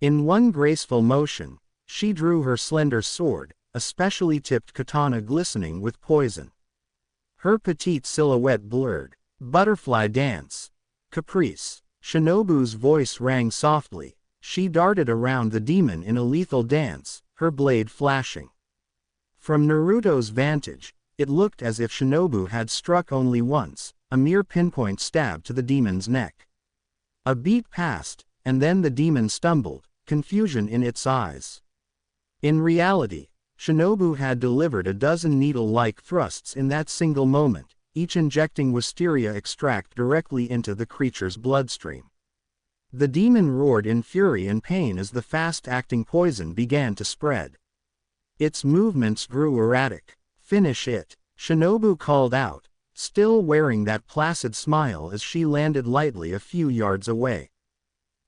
In one graceful motion, she drew her slender sword, a specially tipped katana glistening with poison. Her petite silhouette blurred. Butterfly dance. Caprice. Shinobu's voice rang softly. She darted around the demon in a lethal dance, her blade flashing. From Naruto's vantage, it looked as if Shinobu had struck only once, a mere pinpoint stab to the demon's neck. A beat passed, and then the demon stumbled, confusion in its eyes. In reality, Shinobu had delivered a dozen needle-like thrusts in that single moment, each injecting wisteria extract directly into the creature's bloodstream. The demon roared in fury and pain as the fast-acting poison began to spread. Its movements grew erratic. "Finish it," Shinobu called out, still wearing that placid smile as she landed lightly a few yards away.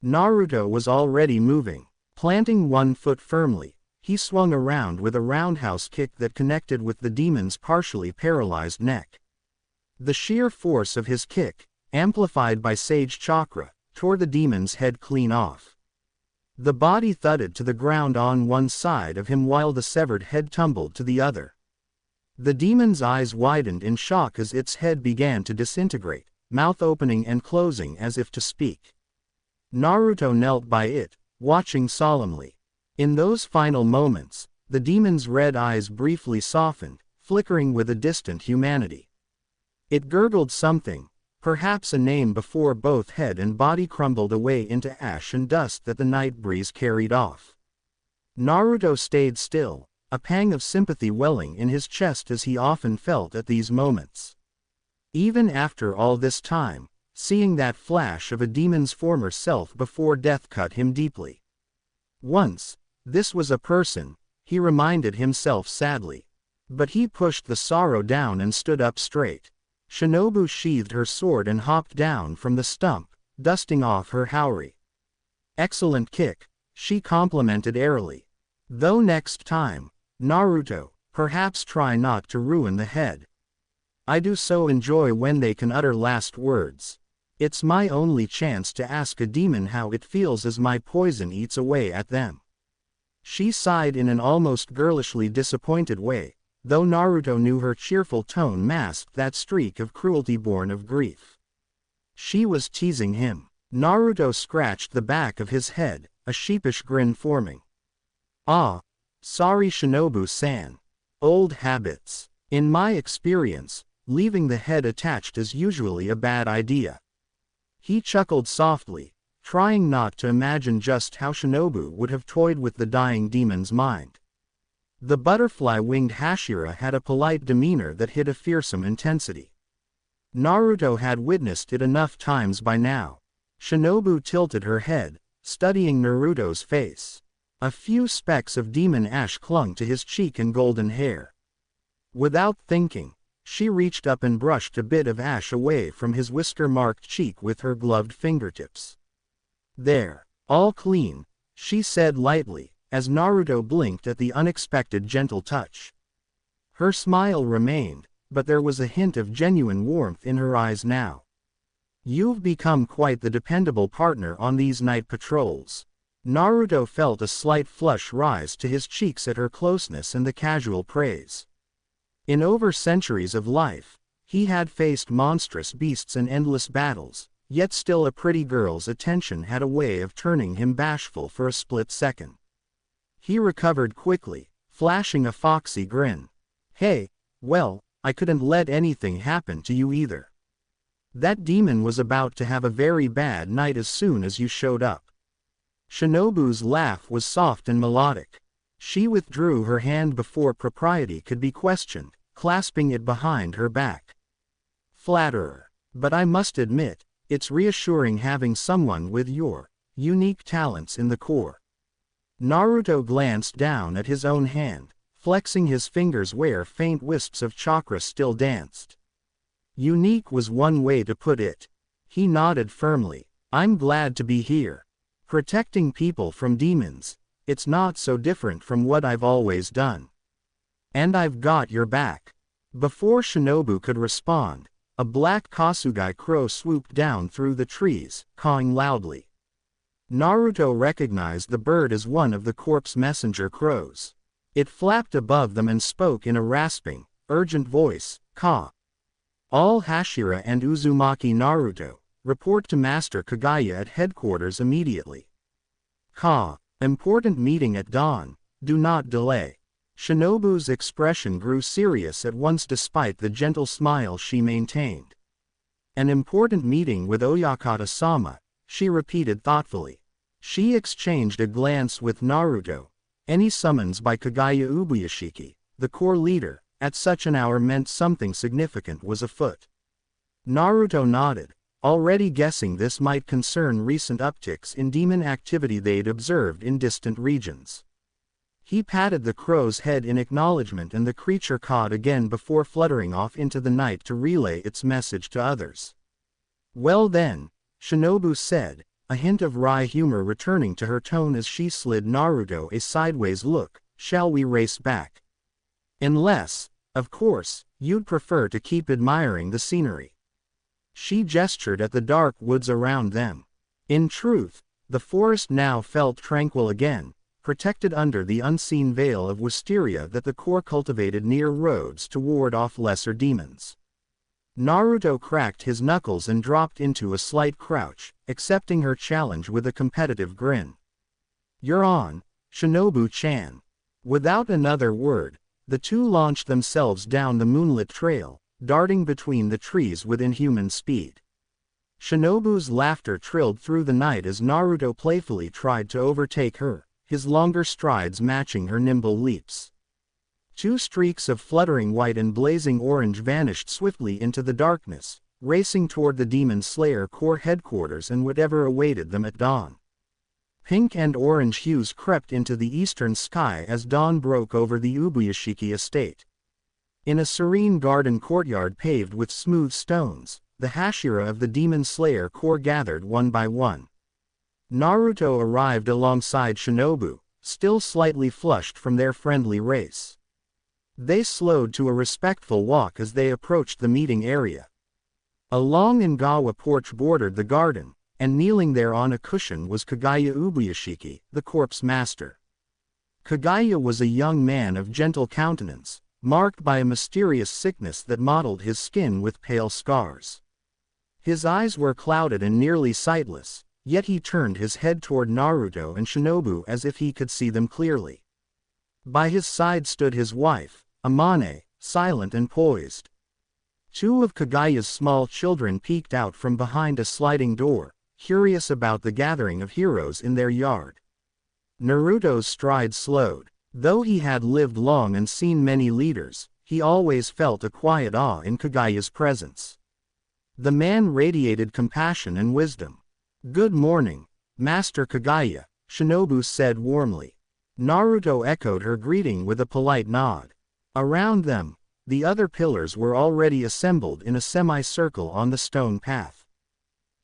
Naruto was already moving. Planting one foot firmly, he swung around with a roundhouse kick that connected with the demon's partially paralyzed neck. The sheer force of his kick, amplified by Sage Chakra, tore the demon's head clean off. The body thudded to the ground on one side of him while the severed head tumbled to the other. The demon's eyes widened in shock as its head began to disintegrate, mouth opening and closing as if to speak. Naruto knelt by it, watching solemnly. In those final moments, the demon's red eyes briefly softened, flickering with a distant humanity. It gurgled something, perhaps a name, before both head and body crumbled away into ash and dust that the night breeze carried off. Naruto stayed still, a pang of sympathy welling in his chest as he often felt at these moments. Even after all this time, seeing that flash of a demon's former self before death cut him deeply. Once, this was a person, he reminded himself sadly. But he pushed the sorrow down and stood up straight. Shinobu sheathed her sword and hopped down from the stump, dusting off her haori. "Excellent kick," she complimented airily. "Though next time, Naruto, perhaps try not to ruin the head. I do so enjoy when they can utter last words. It's my only chance to ask a demon how it feels as my poison eats away at them." She sighed in an almost girlishly disappointed way, though Naruto knew her cheerful tone masked that streak of cruelty born of grief. She was teasing him. Naruto scratched the back of his head, a sheepish grin forming. "Ah, sorry Shinobu-san. Old habits. In my experience, leaving the head attached is usually a bad idea." He chuckled softly, trying not to imagine just how Shinobu would have toyed with the dying demon's mind. The butterfly-winged Hashira had a polite demeanor that hid a fearsome intensity. Naruto had witnessed it enough times by now. Shinobu tilted her head, studying Naruto's face. A few specks of demon ash clung to his cheek and golden hair. Without thinking, she reached up and brushed a bit of ash away from his whisker-marked cheek with her gloved fingertips. "There, all clean," she said lightly, as Naruto blinked at the unexpected gentle touch. Her smile remained, but there was a hint of genuine warmth in her eyes now. "You've become quite the dependable partner on these night patrols." Naruto felt a slight flush rise to his cheeks at her closeness and the casual praise. In over centuries of life, he had faced monstrous beasts and endless battles, yet still a pretty girl's attention had a way of turning him bashful for a split second. He recovered quickly, flashing a foxy grin. "Hey, well, I couldn't let anything happen to you either. That demon was about to have a very bad night as soon as you showed up." Shinobu's laugh was soft and melodic. She withdrew her hand before propriety could be questioned, clasping it behind her back. "Flatterer. But I must admit, it's reassuring having someone with your unique talents in the core." Naruto glanced down at his own hand, flexing his fingers where faint wisps of chakra still danced. Unique was one way to put it. He nodded firmly. "I'm glad to be here. Protecting people from demons, it's not so different from what I've always done. And I've got your back." Before Shinobu could respond, a black Kasugai crow swooped down through the trees, cawing loudly. Naruto recognized the bird as one of the corpse messenger crows. It flapped above them and spoke in a rasping, urgent voice, "Ka. All Hashira and Uzumaki Naruto, report to Master Kagaya at headquarters immediately. Ka. Important meeting at dawn, do not delay." Shinobu's expression grew serious at once despite the gentle smile she maintained. "An important meeting with Oyakata-sama," she repeated thoughtfully. She exchanged a glance with Naruto. Any summons by Kagaya Ubuyashiki, the core leader, at such an hour meant something significant was afoot. Naruto nodded, already guessing this might concern recent upticks in demon activity they'd observed in distant regions. He patted the crow's head in acknowledgement, and the creature cawed again before fluttering off into the night to relay its message to others. Well then, Shinobu said, a hint of wry humor returning to her tone as she slid Naruto a sideways look, shall we race back? Unless, of course, you'd prefer to keep admiring the scenery. She gestured at the dark woods around them. In truth, the forest now felt tranquil again, protected under the unseen veil of wisteria that the core cultivated near roads to ward off lesser demons. Naruto cracked his knuckles and dropped into a slight crouch, accepting her challenge with a competitive grin. You're on, Shinobu-chan. Without another word, the two launched themselves down the moonlit trail, darting between the trees with inhuman speed. Shinobu's laughter trilled through the night as Naruto playfully tried to overtake her, his longer strides matching her nimble leaps. Two streaks of fluttering white and blazing orange vanished swiftly into the darkness, racing toward the Demon Slayer Corps headquarters and whatever awaited them at dawn. Pink and orange hues crept into the eastern sky as dawn broke over the Ubuyashiki estate. In a serene garden courtyard paved with smooth stones, the Hashira of the Demon Slayer Corps gathered one by one. Naruto arrived alongside Shinobu, still slightly flushed from their friendly race. They slowed to a respectful walk as they approached the meeting area. A long Ingawa porch bordered the garden, and kneeling there on a cushion was Kagaya Ubuyashiki, the corpse master. Kagaya was a young man of gentle countenance, marked by a mysterious sickness that mottled his skin with pale scars. His eyes were clouded and nearly sightless, yet he turned his head toward Naruto and Shinobu as if he could see them clearly. By his side stood his wife, Amane, silent and poised. Two of Kagaya's small children peeked out from behind a sliding door, curious about the gathering of heroes in their yard. Naruto's stride slowed. Though he had lived long and seen many leaders, he always felt a quiet awe in Kagaya's presence. The man radiated compassion and wisdom. "Good morning, Master Kagaya," Shinobu said warmly. Naruto echoed her greeting with a polite nod. Around them, the other pillars were already assembled in a semicircle on the stone path.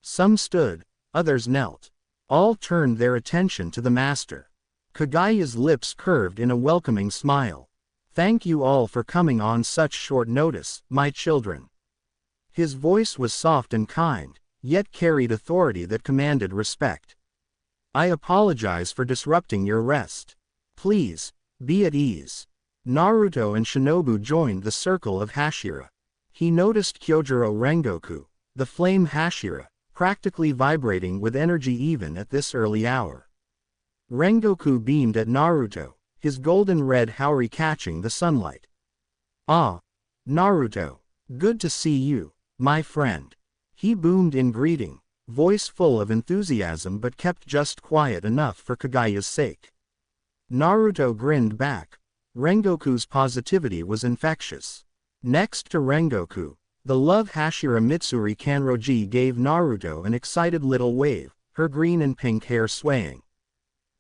Some stood, others knelt. All turned their attention to the master. Kagaya's lips curved in a welcoming smile. "Thank you all for coming on such short notice, my children." His voice was soft and kind, yet carried authority that commanded respect. "I apologize for disrupting your rest. Please, be at ease." Naruto and Shinobu joined the circle of Hashira. He noticed Kyojuro Rengoku, the flame Hashira, practically vibrating with energy even at this early hour. Rengoku beamed at Naruto, his golden-red haori catching the sunlight. "Ah, Naruto, good to see you, my friend." He boomed in greeting, voice full of enthusiasm but kept just quiet enough for Kagaya's sake. Naruto grinned back. Rengoku's positivity was infectious. Next to Rengoku, the love Hashira Mitsuri Kanroji gave Naruto an excited little wave, her green and pink hair swaying.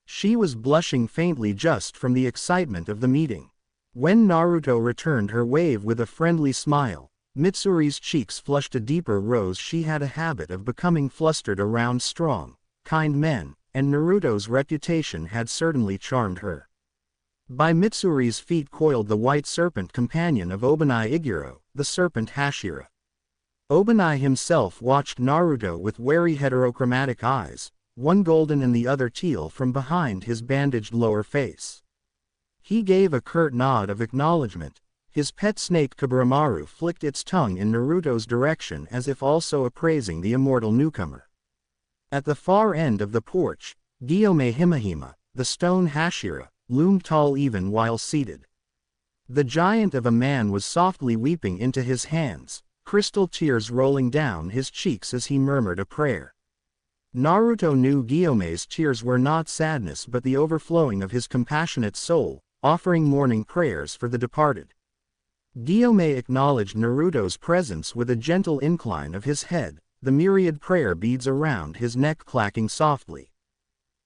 She was blushing faintly just from the excitement of the meeting. When Naruto returned her wave with a friendly smile, Mitsuri's cheeks flushed a deeper rose. She had a habit of becoming flustered around strong, kind men, and Naruto's reputation had certainly charmed her. By Mitsuri's feet coiled the white serpent companion of Obanai Iguro, the serpent Hashira. Obanai himself watched Naruto with wary heterochromatic eyes, one golden and the other teal from behind his bandaged lower face. He gave a curt nod of acknowledgement. His pet snake Kaburamaru flicked its tongue in Naruto's direction as if also appraising the immortal newcomer. At the far end of the porch, Gyome Himahima, the stone Hashira, loomed tall even while seated. The giant of a man was softly weeping into his hands, crystal tears rolling down his cheeks as he murmured a prayer. Naruto knew Guillaume's tears were not sadness but the overflowing of his compassionate soul, offering morning prayers for the departed. Guillaume acknowledged Naruto's presence with a gentle incline of his head, the myriad prayer beads around his neck clacking softly.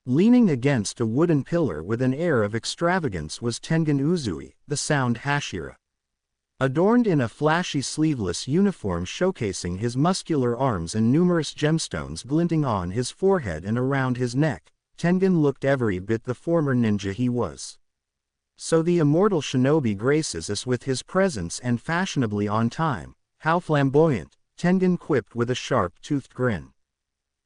Leaning against a wooden pillar with an air of extravagance was Tengen Uzui, the sound Hashira. Adorned in a flashy sleeveless uniform showcasing his muscular arms and numerous gemstones glinting on his forehead and around his neck, Tengen looked every bit the former ninja he was. So the immortal shinobi graces us with his presence and fashionably on time. How flamboyant, Tengen quipped with a sharp-toothed grin.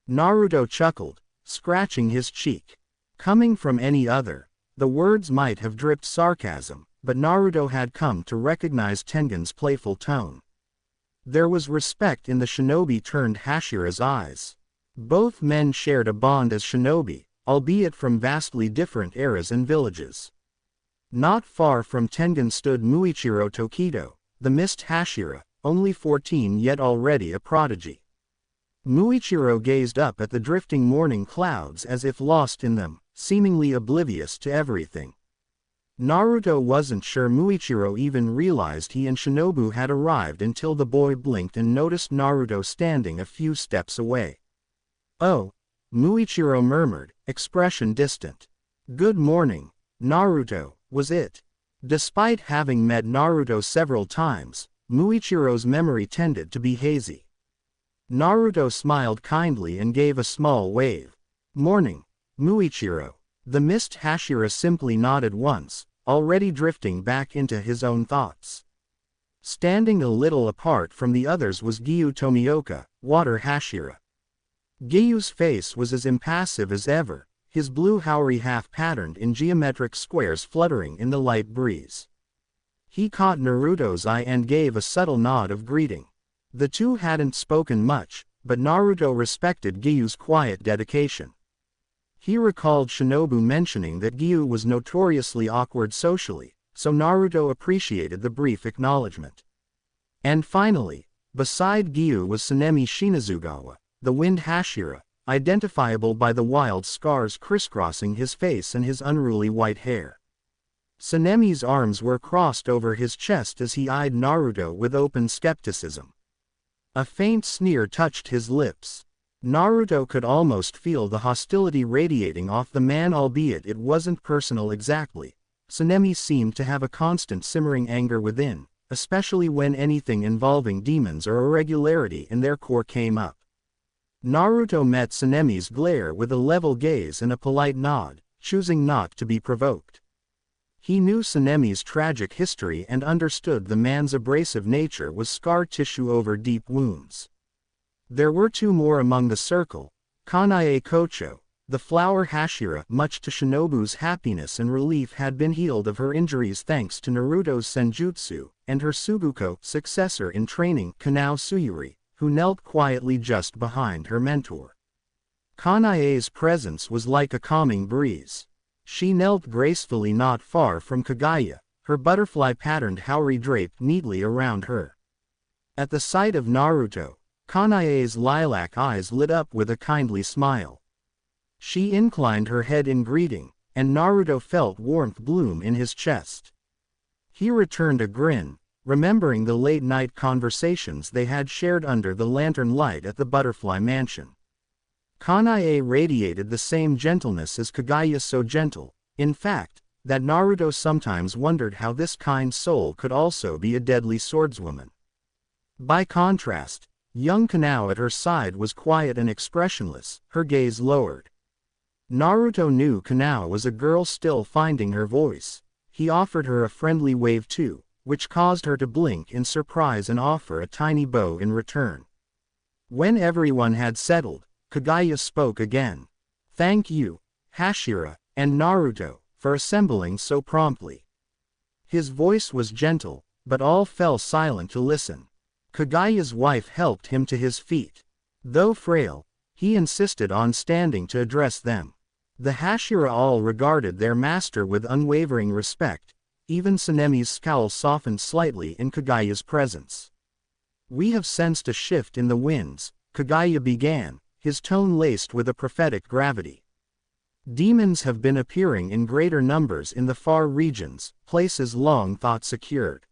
Naruto chuckled, scratching his cheek. Coming from any other, the words might have dripped sarcasm, but Naruto had come to recognize Tengen's playful tone. There was respect in the shinobi turned Hashira's eyes. Both men shared a bond as shinobi, albeit from vastly different eras and villages. Not far from Tengen stood Muichiro Tokido, the mist Hashira, only 14 yet already a prodigy. Muichiro gazed up at the drifting morning clouds as if lost in them, seemingly oblivious to everything. Naruto wasn't sure Muichiro even realized he and Shinobu had arrived until the boy blinked and noticed Naruto standing a few steps away. "Oh," Muichiro murmured, expression distant. "Good morning, Naruto," was it. Despite having met Naruto several times, Muichiro's memory tended to be hazy. Naruto smiled kindly and gave a small wave. "Morning, Muichiro." The mist Hashira simply nodded once, already drifting back into his own thoughts. Standing a little apart from the others was Giyu Tomioka, water Hashira. Giyu's face was as impassive as ever, his blue haori half-patterned in geometric squares fluttering in the light breeze. He caught Naruto's eye and gave a subtle nod of greeting. The two hadn't spoken much, but Naruto respected Giyu's quiet dedication. He recalled Shinobu mentioning that Giyu was notoriously awkward socially, so Naruto appreciated the brief acknowledgement. And finally, beside Giyu was Sanemi Shinazugawa, the wind Hashira, identifiable by the wild scars crisscrossing his face and his unruly white hair. Sanemi's arms were crossed over his chest as he eyed Naruto with open skepticism. A faint sneer touched his lips. Naruto could almost feel the hostility radiating off the man, albeit it wasn't personal exactly. Sanemi seemed to have a constant simmering anger within, especially when anything involving demons or irregularity in their core came up. Naruto met Sanemi's glare with a level gaze and a polite nod, choosing not to be provoked. He knew Sanemi's tragic history and understood the man's abrasive nature was scar tissue over deep wounds. There were two more among the circle, Kanae Kocho, the flower Hashira, much to Shinobu's happiness and relief, had been healed of her injuries thanks to Naruto's senjutsu, and her Suguko successor in training, Kanao Suyuri, who knelt quietly just behind her mentor. Kanae's presence was like a calming breeze. She knelt gracefully not far from Kaguya, her butterfly-patterned haori draped neatly around her. At the sight of Naruto, Kanae's lilac eyes lit up with a kindly smile. She inclined her head in greeting, and Naruto felt warmth bloom in his chest. He returned a grin, remembering the late-night conversations they had shared under the lantern light at the Butterfly Mansion. Kanae radiated the same gentleness as Kaguya, so gentle, in fact, that Naruto sometimes wondered how this kind soul could also be a deadly swordswoman. By contrast, young Kanao at her side was quiet and expressionless, her gaze lowered. Naruto knew Kanao was a girl still finding her voice. He offered her a friendly wave too, which caused her to blink in surprise and offer a tiny bow in return. When everyone had settled, Kaguya spoke again. "Thank you, Hashira, and Naruto, for assembling so promptly." His voice was gentle, but all fell silent to listen. Kaguya's wife helped him to his feet. Though frail, he insisted on standing to address them. The Hashira all regarded their master with unwavering respect. Even Sanemi's scowl softened slightly in Kaguya's presence. "We have sensed a shift in the winds," Kaguya began, his tone laced with a prophetic gravity. Demons have been appearing in greater numbers in the far regions, places long thought secured.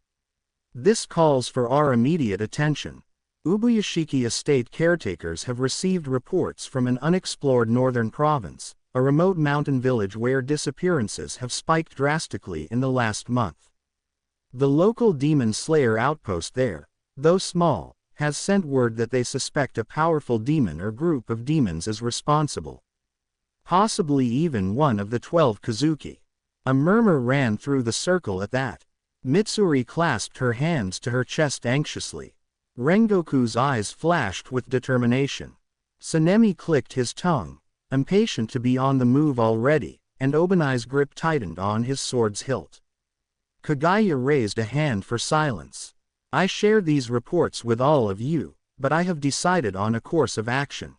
This calls for our immediate attention. Ubuyashiki estate caretakers have received reports from an unexplored northern province, a remote mountain village where disappearances have spiked drastically in the last month. The local demon slayer outpost there, though small, has sent word that they suspect a powerful demon or group of demons is responsible. Possibly even one of the 12 Kazuki. A murmur ran through the circle at that. Mitsuri clasped her hands to her chest anxiously. Rengoku's eyes flashed with determination. Sanemi clicked his tongue, impatient to be on the move already, and Obanai's grip tightened on his sword's hilt. Kagaya raised a hand for silence. I share these reports with all of you, but I have decided on a course of action.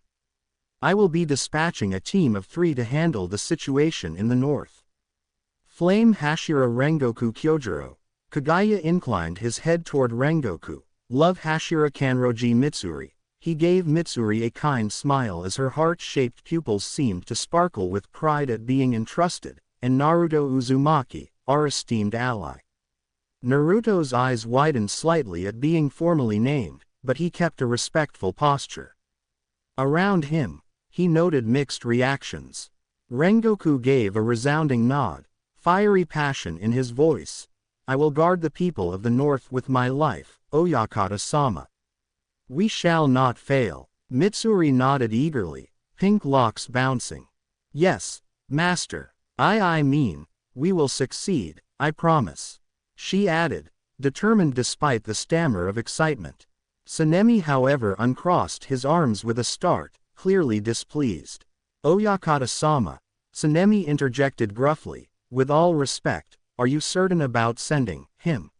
I will be dispatching a team of 3 to handle the situation in the north. Flame Hashira Rengoku Kyojuro. Kagaya inclined his head toward Rengoku. Love Hashira Kanroji Mitsuri. He gave Mitsuri a kind smile as her heart-shaped pupils seemed to sparkle with pride at being entrusted, and Naruto Uzumaki, our esteemed ally. Naruto's eyes widened slightly at being formally named, but he kept a respectful posture. Around him, he noted mixed reactions. Rengoku gave a resounding nod, fiery passion in his voice. I will guard the people of the north with my life, Oyakata-sama. We shall not fail. Mitsuri nodded eagerly, pink locks bouncing. Yes, master. I mean, we will succeed, I promise. She added, determined despite the stammer of excitement. Sanemi however uncrossed his arms with a start, clearly displeased. Oyakata-sama, Sanemi interjected gruffly, with all respect, are you certain about sending him?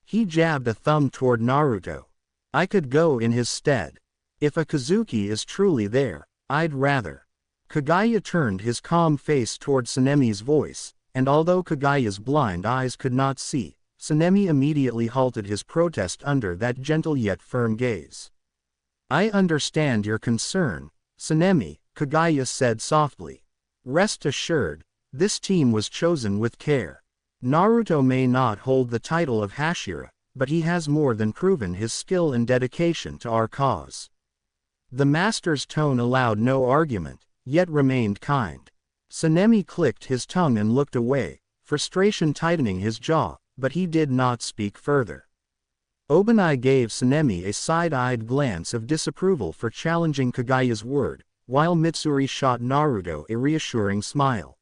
He jabbed a thumb toward Naruto. I could go in his stead. If a Kazuki is truly there, I'd rather. Kagaya turned his calm face toward Sanemi's voice, and although Kagaya's blind eyes could not see, Sanemi immediately halted his protest under that gentle yet firm gaze. I understand your concern, Sanemi, Kagaya said softly. Rest assured, this team was chosen with care. Naruto may not hold the title of Hashira, but he has more than proven his skill and dedication to our cause. The master's tone allowed no argument, yet remained kind. Sanemi clicked his tongue and looked away, frustration tightening his jaw, but he did not speak further. Obanai gave Sanemi a side-eyed glance of disapproval for challenging Kagaya's word, while Mitsuri shot Naruto a reassuring smile.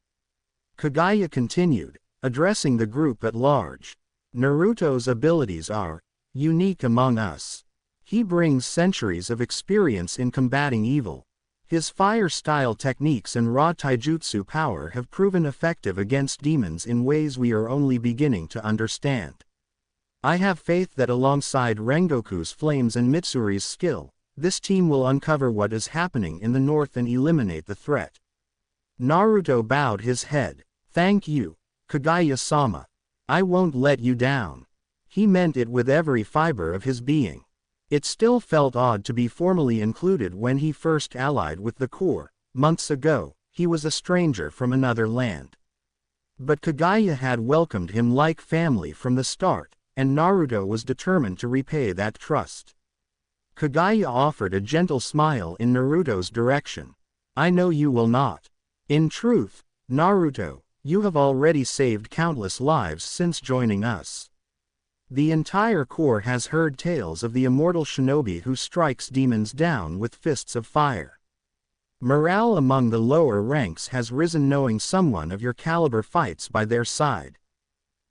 Kagaya continued, addressing the group at large. Naruto's abilities are unique among us. He brings centuries of experience in combating evil. His fire-style techniques and raw taijutsu power have proven effective against demons in ways we are only beginning to understand. I have faith that alongside Rengoku's flames and Mitsuri's skill, this team will uncover what is happening in the north and eliminate the threat. Naruto bowed his head. Thank you, Kagaya-sama. I won't let you down. He meant it with every fiber of his being. It still felt odd to be formally included when he first allied with the Corps. Months ago, he was a stranger from another land. But Kagaya had welcomed him like family from the start, and Naruto was determined to repay that trust. Kagaya offered a gentle smile in Naruto's direction. I know you will not. In truth, Naruto, you have already saved countless lives since joining us. The entire Corps has heard tales of the immortal shinobi who strikes demons down with fists of fire. Morale among the lower ranks has risen knowing someone of your caliber fights by their side.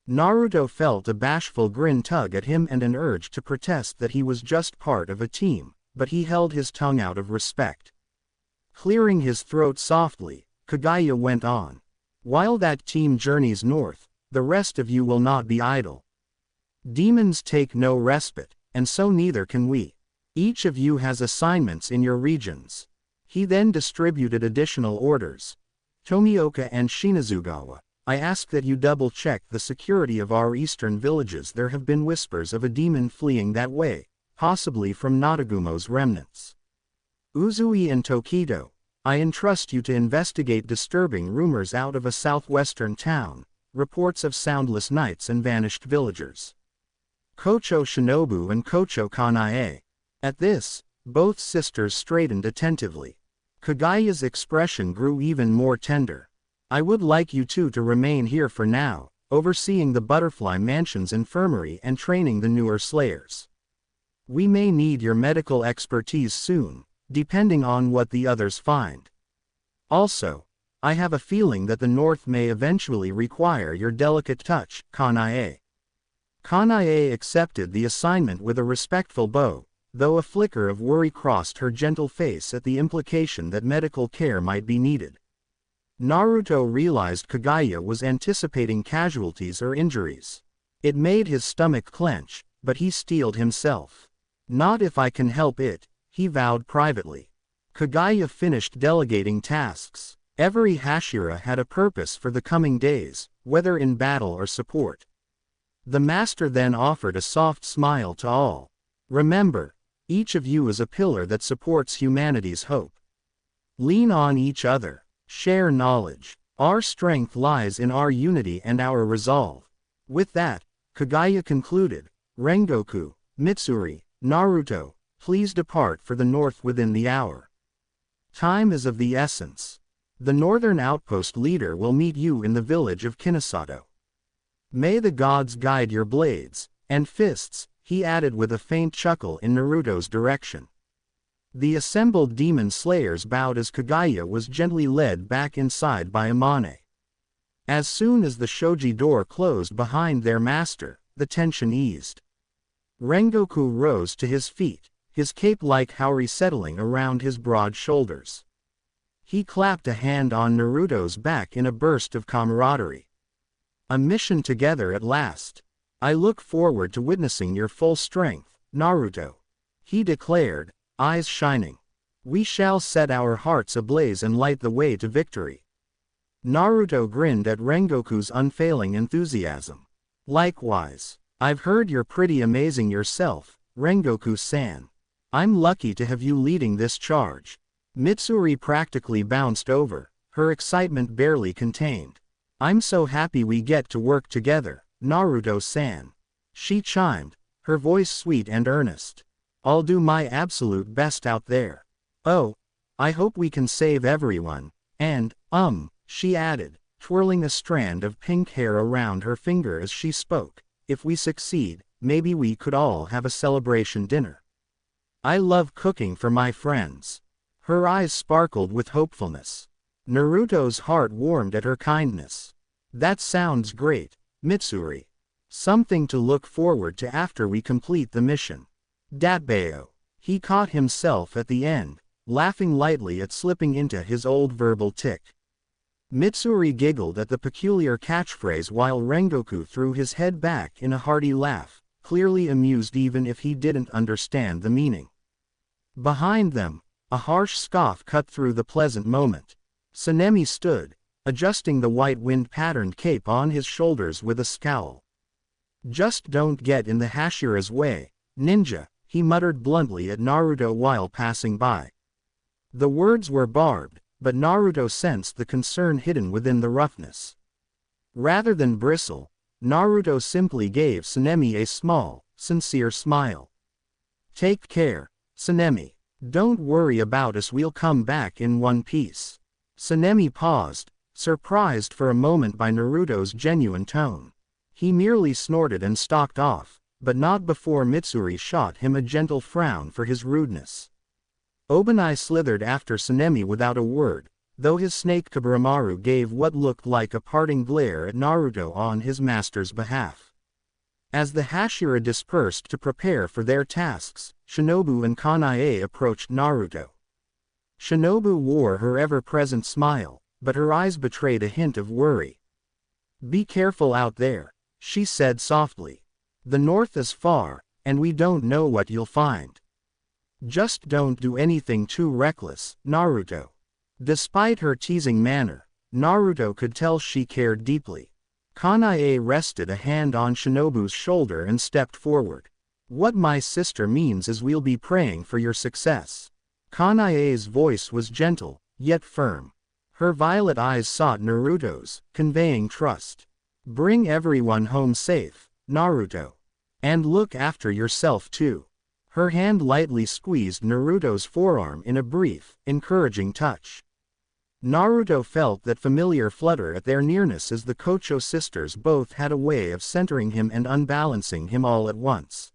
Naruto felt a bashful grin tug at him and an urge to protest that he was just part of a team, but he held his tongue out of respect. Clearing his throat softly, Kagaya went on. While that team journeys north, the rest of you will not be idle. Demons take no respite, and so neither can we. Each of you has assignments in your regions. He then distributed additional orders. Tomioka and Shinazugawa, I ask that you double-check the security of our eastern villages. There have been whispers of a demon fleeing that way, possibly from Natagumo's remnants. Uzui and Tokido, I entrust you to investigate disturbing rumors out of a southwestern town, reports of soundless nights and vanished villagers. Kocho Shinobu and Kocho Kanae. At this, both sisters straightened attentively. Kagaya's expression grew even more tender. I would like you two to remain here for now, overseeing the Butterfly Mansion's infirmary and training the newer slayers. We may need your medical expertise soon, depending on what the others find. Also, I have a feeling that the North may eventually require your delicate touch, Kanae. Kanae accepted the assignment with a respectful bow, though a flicker of worry crossed her gentle face at the implication that medical care might be needed. Naruto realized Kagaya was anticipating casualties or injuries. It made his stomach clench, but he steeled himself. Not if I can help it, he vowed privately. Kagaya finished delegating tasks. Every Hashira had a purpose for the coming days, whether in battle or support. The master then offered a soft smile to all. Remember, each of you is a pillar that supports humanity's hope. Lean on each other. Share knowledge. Our strength lies in our unity and our resolve. With that, Kagaya concluded, Rengoku, Mitsuri, Naruto, please depart for the north within the hour. Time is of the essence. The northern outpost leader will meet you in the village of Kinasato. May the gods guide your blades and fists, he added with a faint chuckle in Naruto's direction. The assembled demon slayers bowed as Kagaya was gently led back inside by Amane. As soon as the shoji door closed behind their master, the tension eased. Rengoku rose to his feet, his cape-like haori settling around his broad shoulders. He clapped a hand on Naruto's back in a burst of camaraderie. A mission together at last. I look forward to witnessing your full strength, Naruto. He declared, eyes shining. We shall set our hearts ablaze and light the way to victory. Naruto grinned at Rengoku's unfailing enthusiasm. Likewise, I've heard you're pretty amazing yourself, Rengoku-san. I'm lucky to have you leading this charge. Mitsuri practically bounced over, her excitement barely contained. I'm so happy we get to work together, Naruto-san. She chimed, her voice sweet and earnest. I'll do my absolute best out there. Oh, I hope we can save everyone, and, she added, twirling a strand of pink hair around her finger as she spoke, if we succeed, maybe we could all have a celebration dinner. I love cooking for my friends. Her eyes sparkled with hopefulness. Naruto's heart warmed at her kindness. That sounds great, Mitsuri. Something to look forward to after we complete the mission. Datbeo. He caught himself at the end, laughing lightly at slipping into his old verbal tic. Mitsuri giggled at the peculiar catchphrase while Rengoku threw his head back in a hearty laugh, clearly amused even if he didn't understand the meaning. Behind them, a harsh scoff cut through the pleasant moment. Sanemi stood, adjusting the white wind-patterned cape on his shoulders with a scowl. Just don't get in the Hashira's way, ninja, he muttered bluntly at Naruto while passing by. The words were barbed, but Naruto sensed the concern hidden within the roughness. Rather than bristle, Naruto simply gave Sanemi a small, sincere smile. Take care, Sanemi. Don't worry about us, we'll come back in one piece. Sanemi paused, surprised for a moment by Naruto's genuine tone. He merely snorted and stalked off, but not before Mitsuri shot him a gentle frown for his rudeness. Obanai slithered after Sanemi without a word, though his snake Kaburamaru gave what looked like a parting glare at Naruto on his master's behalf. As the Hashira dispersed to prepare for their tasks, Shinobu and Kanae approached Naruto. Shinobu wore her ever-present smile, but her eyes betrayed a hint of worry. Be careful out there, she said softly. The north is far, and we don't know what you'll find. Just don't do anything too reckless, Naruto. Despite her teasing manner, Naruto could tell she cared deeply. Kanae rested a hand on Shinobu's shoulder and stepped forward. What my sister means is we'll be praying for your success. Kanae's voice was gentle, yet firm. Her violet eyes sought Naruto's, conveying trust. Bring everyone home safe, Naruto. And look after yourself too. Her hand lightly squeezed Naruto's forearm in a brief, encouraging touch. Naruto felt that familiar flutter at their nearness as the Kocho sisters both had a way of centering him and unbalancing him all at once.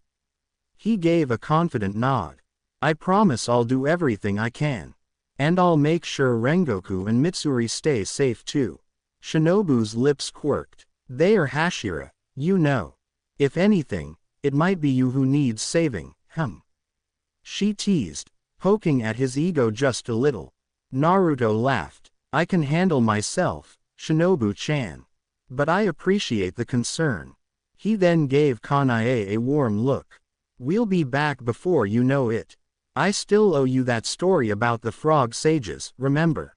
He gave a confident nod. I promise I'll do everything I can. And I'll make sure Rengoku and Mitsuri stay safe too. Shinobu's lips quirked. They are Hashira, you know. If anything, it might be you who needs saving, She teased, poking at his ego just a little. Naruto laughed. I can handle myself, Shinobu-chan. But I appreciate the concern. He then gave Kanae a warm look. We'll be back before you know it. I still owe you that story about the frog sages, remember?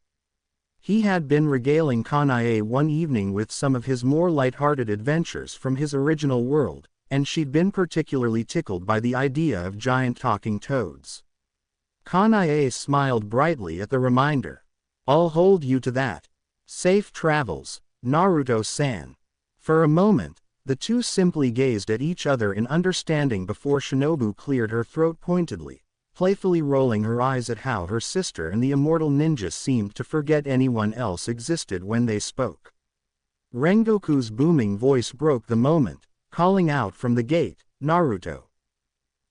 He had been regaling Kanae one evening with some of his more light-hearted adventures from his original world, and she'd been particularly tickled by the idea of giant talking toads. Kanae smiled brightly at the reminder. I'll hold you to that. Safe travels, Naruto-san. For a moment, the two simply gazed at each other in understanding before Shinobu cleared her throat pointedly, playfully rolling her eyes at how her sister and the immortal ninja seemed to forget anyone else existed when they spoke. Rengoku's booming voice broke the moment, calling out from the gate, Naruto.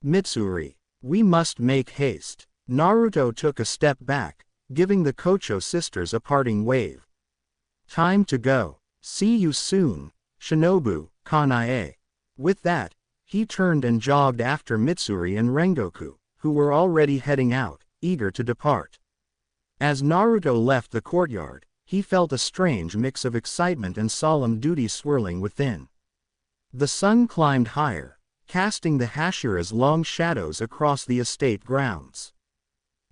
Mitsuri, we must make haste. Naruto took a step back, giving the Kocho sisters a parting wave. Time to go. See you soon, Shinobu, Kanae. With that, he turned and jogged after Mitsuri and Rengoku, who were already heading out, eager to depart. As Naruto left the courtyard, he felt a strange mix of excitement and solemn duty swirling within. The sun climbed higher, casting the Hashira's long shadows across the estate grounds.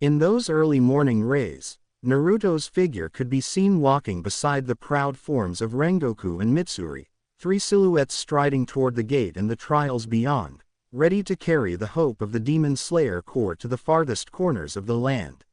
In those early morning rays, Naruto's figure could be seen walking beside the proud forms of Rengoku and Mitsuri, three silhouettes striding toward the gate and the trials beyond, ready to carry the hope of the Demon Slayer court to the farthest corners of the land.